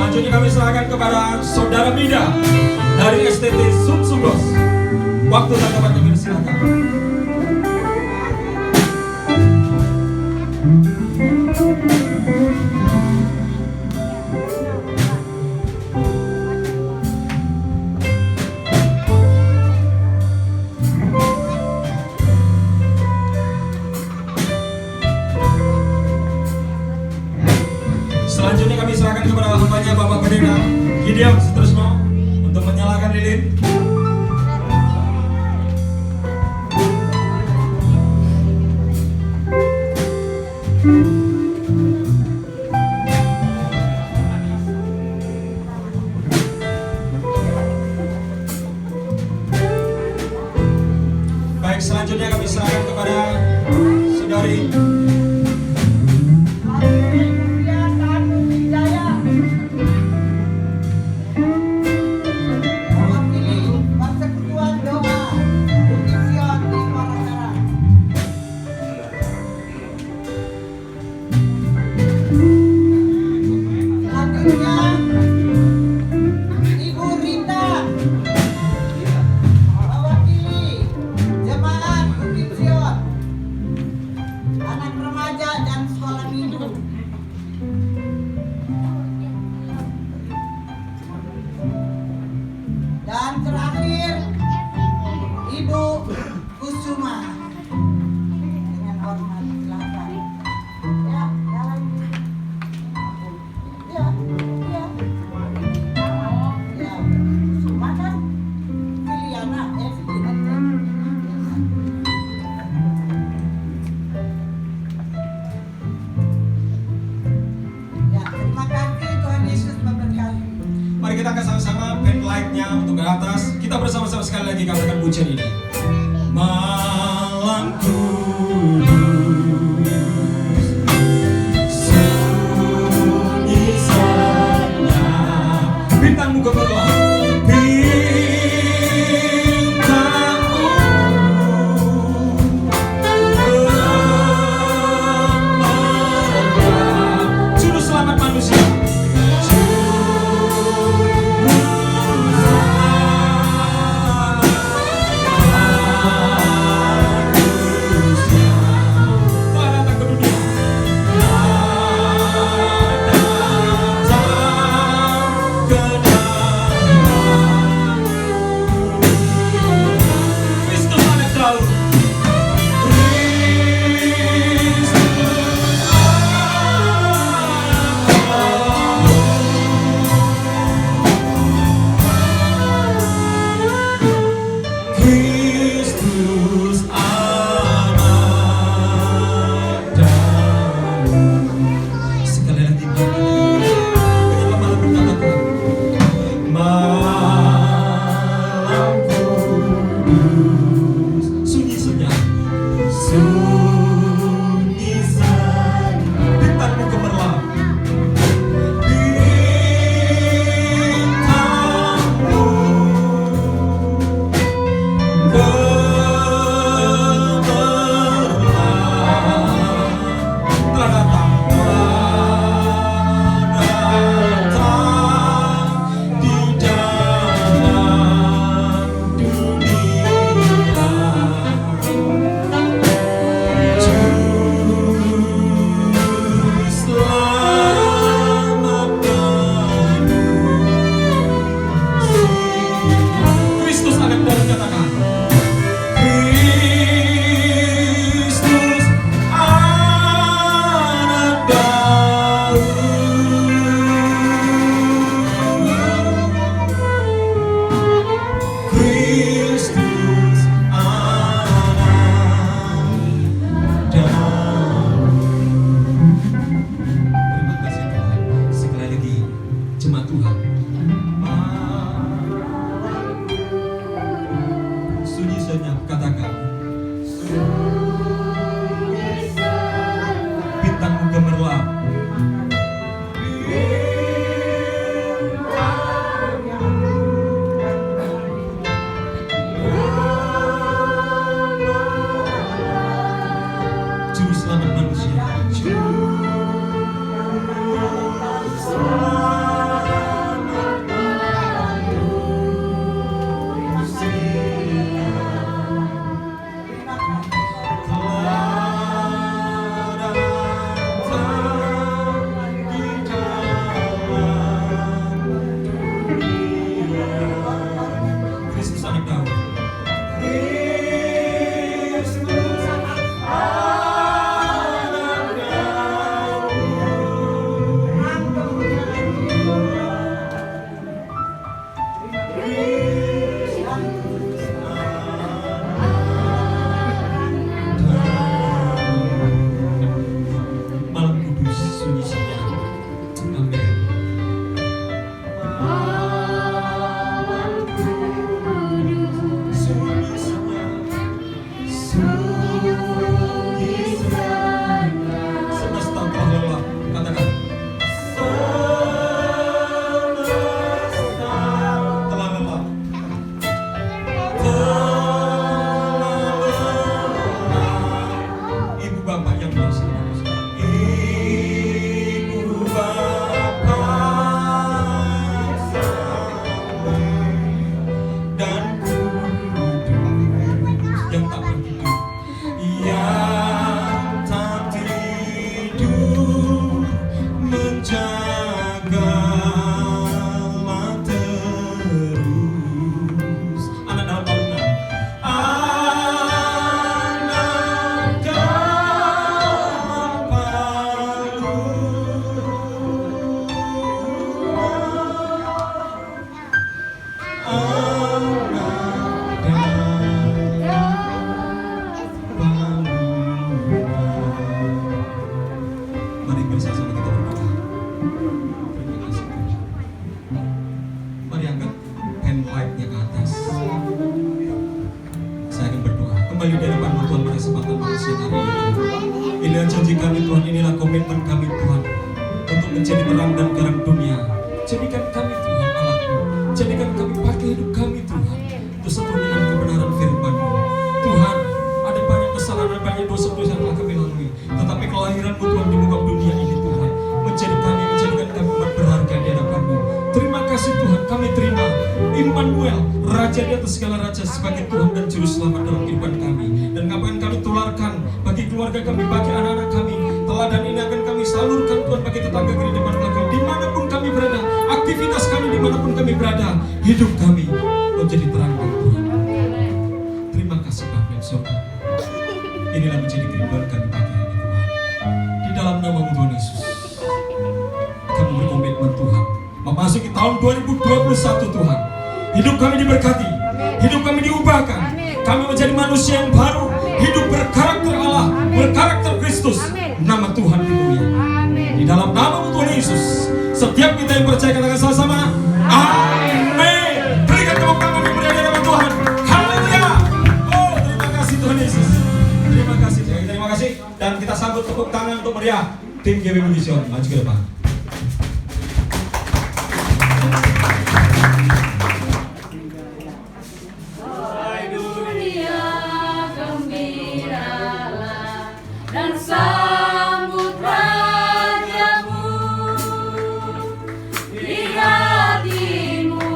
Selanjutnya kami serahkan kepada Saudara Mida dari STT Sumsugos. Waktu dan tempat kami silakan. Selanjutnya kami serahkan kepada hambanya Bapak Pendeta Gideon Sutrisno untuk menyalakan lilin. Baik, selanjutnya kami serahkan kepada Saudari Ibu Rita mewakili jemaat Bukit Sion, anak remaja dan sekolah minggu. Dan terakhir Ibu Kusuma dengan hormat silakan. Ya, jalan. Ya, ya. Ya, Kusuma kan Filiana, Filiana. Ya, terima kasih, Tuhan Yesus memberkati. Mari kita akan sama-sama band light-nya untuk ke atas. Kita bersama-sama sekali lagi katakan pujian ini. Malam kudus, sunyi saja, bintangmu gemerlap, bintangmu gemerlap, juru selamat manusia. Amin. Semesta telah lelah. Katakan. Semesta telah lelah. Ibu bapak yang bersama. Ibu bapak dan yang tak bertidur, yang tak tidur, menjaga terus. Anak dalam bangunan, anak dalam Mari bersama kita berdoa. Terima kasih Tuhan. Mari angkat hand light-nya ke atas. Saya akan berdoa. Kembali di hadapan Tuhan pada kesempatan manusia hari ini. Inilah janji kami Tuhan, inilah komitmen kami Tuhan untuk menjadi terang dan garam dunia. Jadikan kami Tuhan alat-Mu. Jadikan kami pakai hidup kami Tuhan untuk sepenuh dengan kebenaran firman-Mu. Tuhan, ada banyak kesalahan dan banyak dosa-dosa yang telah kami lalui. Tetapi kelahiran-Mu Tuhan di muka dunia ini Tuhan menjadikan kami umat berharga di hadapan-Mu. Terima kasih Tuhan, kami terima Immanuel, Raja di atas segala raja sebagai Tuhan dan Juru Selamat dalam kehidupan kami. Dan apa yang kami tularkan bagi keluarga kami, bagi anak-anak kami, teladan ini akan kami salurkan Tuhan bagi tetangga kami depan belakang, dimanapun kami berada, aktivitas kami dimanapun kami berada, hidup kami menjadi terang dan Tuhan. Terima kasih Bapa yang surga. Inilah menjadi kerinduan kami pagi ini Tuhan. Di dalam nama Tuhan Yesus, kami berkomitmen Tuhan memasuki tahun 2021 Tuhan. Hidup kami diberkati, hidup kami diubahkan, kami menjadi manusia yang baru, hidup berkarakter Allah, berkarakter Kristus. Nama Tuhan dimuliakan. Di dalam nama Tuhan Yesus, setiap kita yang percaya katakan sama-sama, amin. Berikan tepuk tangan yang meriah di hadapan Tuhan. Haleluya. Oh, terima kasih Tuhan Yesus. Terima kasih, terima kasih. Dan kita sambut tepuk tangan untuk meriah tim GBI Mission maju ke depan. Dan sambut rajamu di hatimu,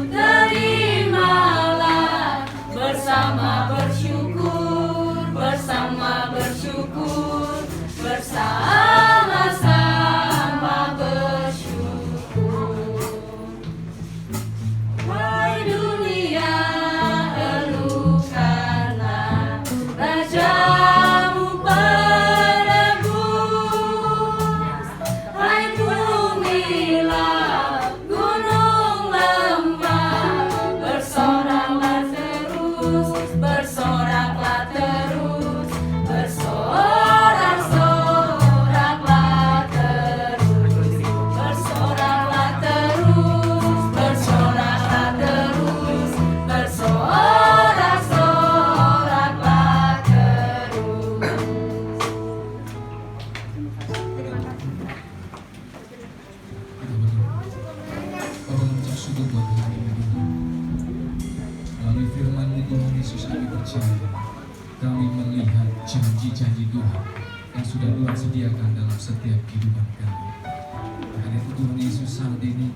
terimalah bersama bersyukur, bersama bersyukur, bersama-sama bersyukur. Hai dunia, elukanlah rajamu penebus. Hai bumilah, gunung lembah, bersoraklah terus, bersoraklah terus, bersorak-soraklah terus, bersoraklah terus, bersoraklah terus, bersorak-soraklah terus. Bapak mengucap syukur buat hari ini. Melalui firman-Mu Tuhan Yesus kami percaya, kami melihat janji-janji Tuhan yang sudah Tuhan sediakan dalam setiap kehidupan kami. Karena itu Tuhan Yesus saat ini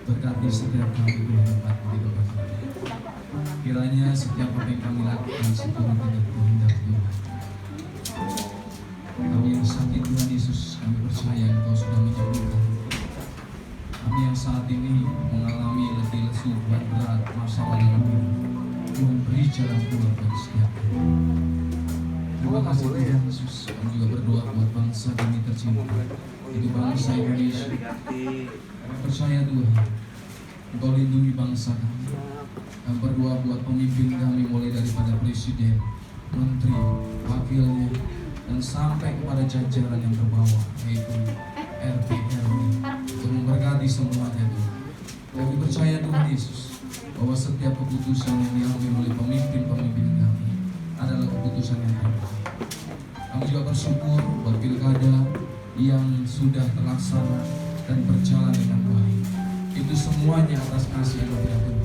berkati setiap kami Tuhan umat-Mu di tempat ini. Kiranya setiap apa yang kami lakukan seturut dengan kehendak Tuhan. Kami yang sakit Tuhan Yesus, kami percaya Engkau sudah menyembuhkan. Kami yang saat ini mengalami letih lesu berat masalah dalam hidup, Tuhan beri jalan keluar bagi setiap kami. Terima kasih Tuhan Yesus. Kami juga berdoa buat bangsa kami tercinta, itu bangsa Indonesia. Kami percaya Tuhan, Engkau lindungi bangsa kami. Kami berdoa buat pemimpin kami, mulai daripada presiden, menteri, wakilnya, dan sampai kepada jajaran yang terbawah, yaitu RT, RW, untuk memberkati semuanya Tuhan. Kami percaya Tuhan Yesus bahwa setiap keputusan yang diambil oleh pemimpin-pemimpin kami adalah keputusan yang terbaik. Kami juga bersyukur buat pilkada yang sudah terlaksana dan berjalan dengan baik. Itu semuanya atas kasih anugerah Tuhan.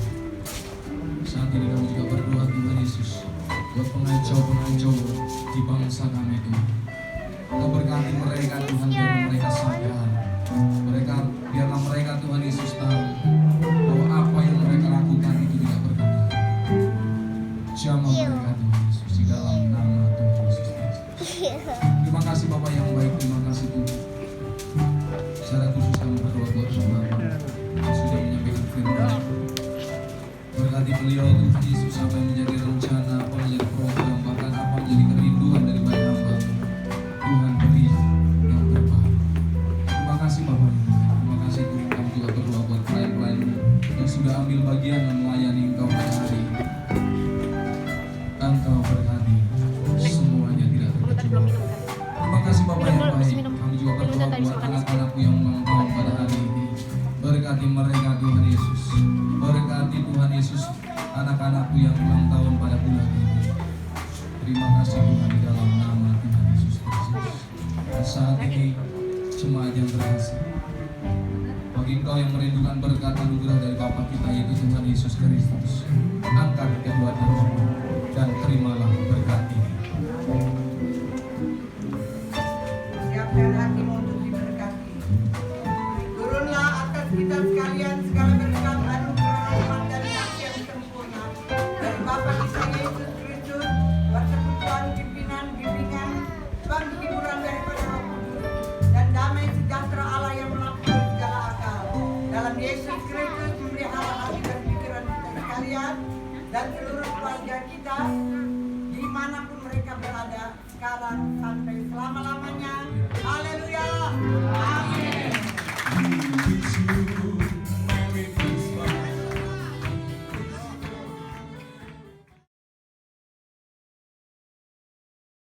Saat ini kami juga berdoa Tuhan Yesus buat pengacau-pengacau di bangsa kami Tuhan. Kau berkati mereka Tuhan, biar mereka sadar. Biarlah mereka Tuhan Yesus tahu bahwa apa yang mereka lakukan itu tidak berkenan. Jamah mereka Tuhan Yesus di dalam nama Tuhan Yesus Kristus. Terima kasih Bapak yang baik, terima kasih Tuhan. Secara khusus kami berdoa buat saudara yang sudah menyampaikan firman. Berkati beliau Tuhan Yesus, apa yang menjadi rencana, apa menjadi program, bahkan apa menjadi kerinduan dari banyak hamba. Tuhan beri yang terbaik. Terima kasih Bapak yang baik. Terima kasih Tuhan. Kami juga berdoa buat pelayan-pelayan yang sudah ambil bagian dan melayani Engkau pada hari ini. Engkau berkati semuanya tidak terkecuali. Terima kasih Bapak yang baik. Kami juga berdoa buat anak-anakku yang ulang tahun pada hari ini. Berkati mereka Tuhan Yesus. Berkati Tuhan Yesus anak-anakku yang ulang tahun pada bulan ini. Terima kasih Tuhan di dalam nama Tuhan Yesus Kristus. Dan saat ini jemaat yang berhasil, bagi engkau yang merindukan berkat anugerah dari Bapa kita yaitu Tuhan Yesus Kristus, angkat kedua tanganmu dan terimalah berkat ini. Siapkan hatimu untuk diberkati. Turunlah atas kita sekalian segala berkat anugerah rahmat dan kasih yang sempurna dari Bapa kita Yesus Kristus, persekutuan pimpinan bimbingan penghiburan daripada Roh Kudus dan damai sejahtera Allah yang melampaui segala akal dalam Yesus Kristus memelihara hati dan pikiran kita sekalian dan seluruh keluarga kita dimanapun mereka berada sekarang sampai selama-lamanya.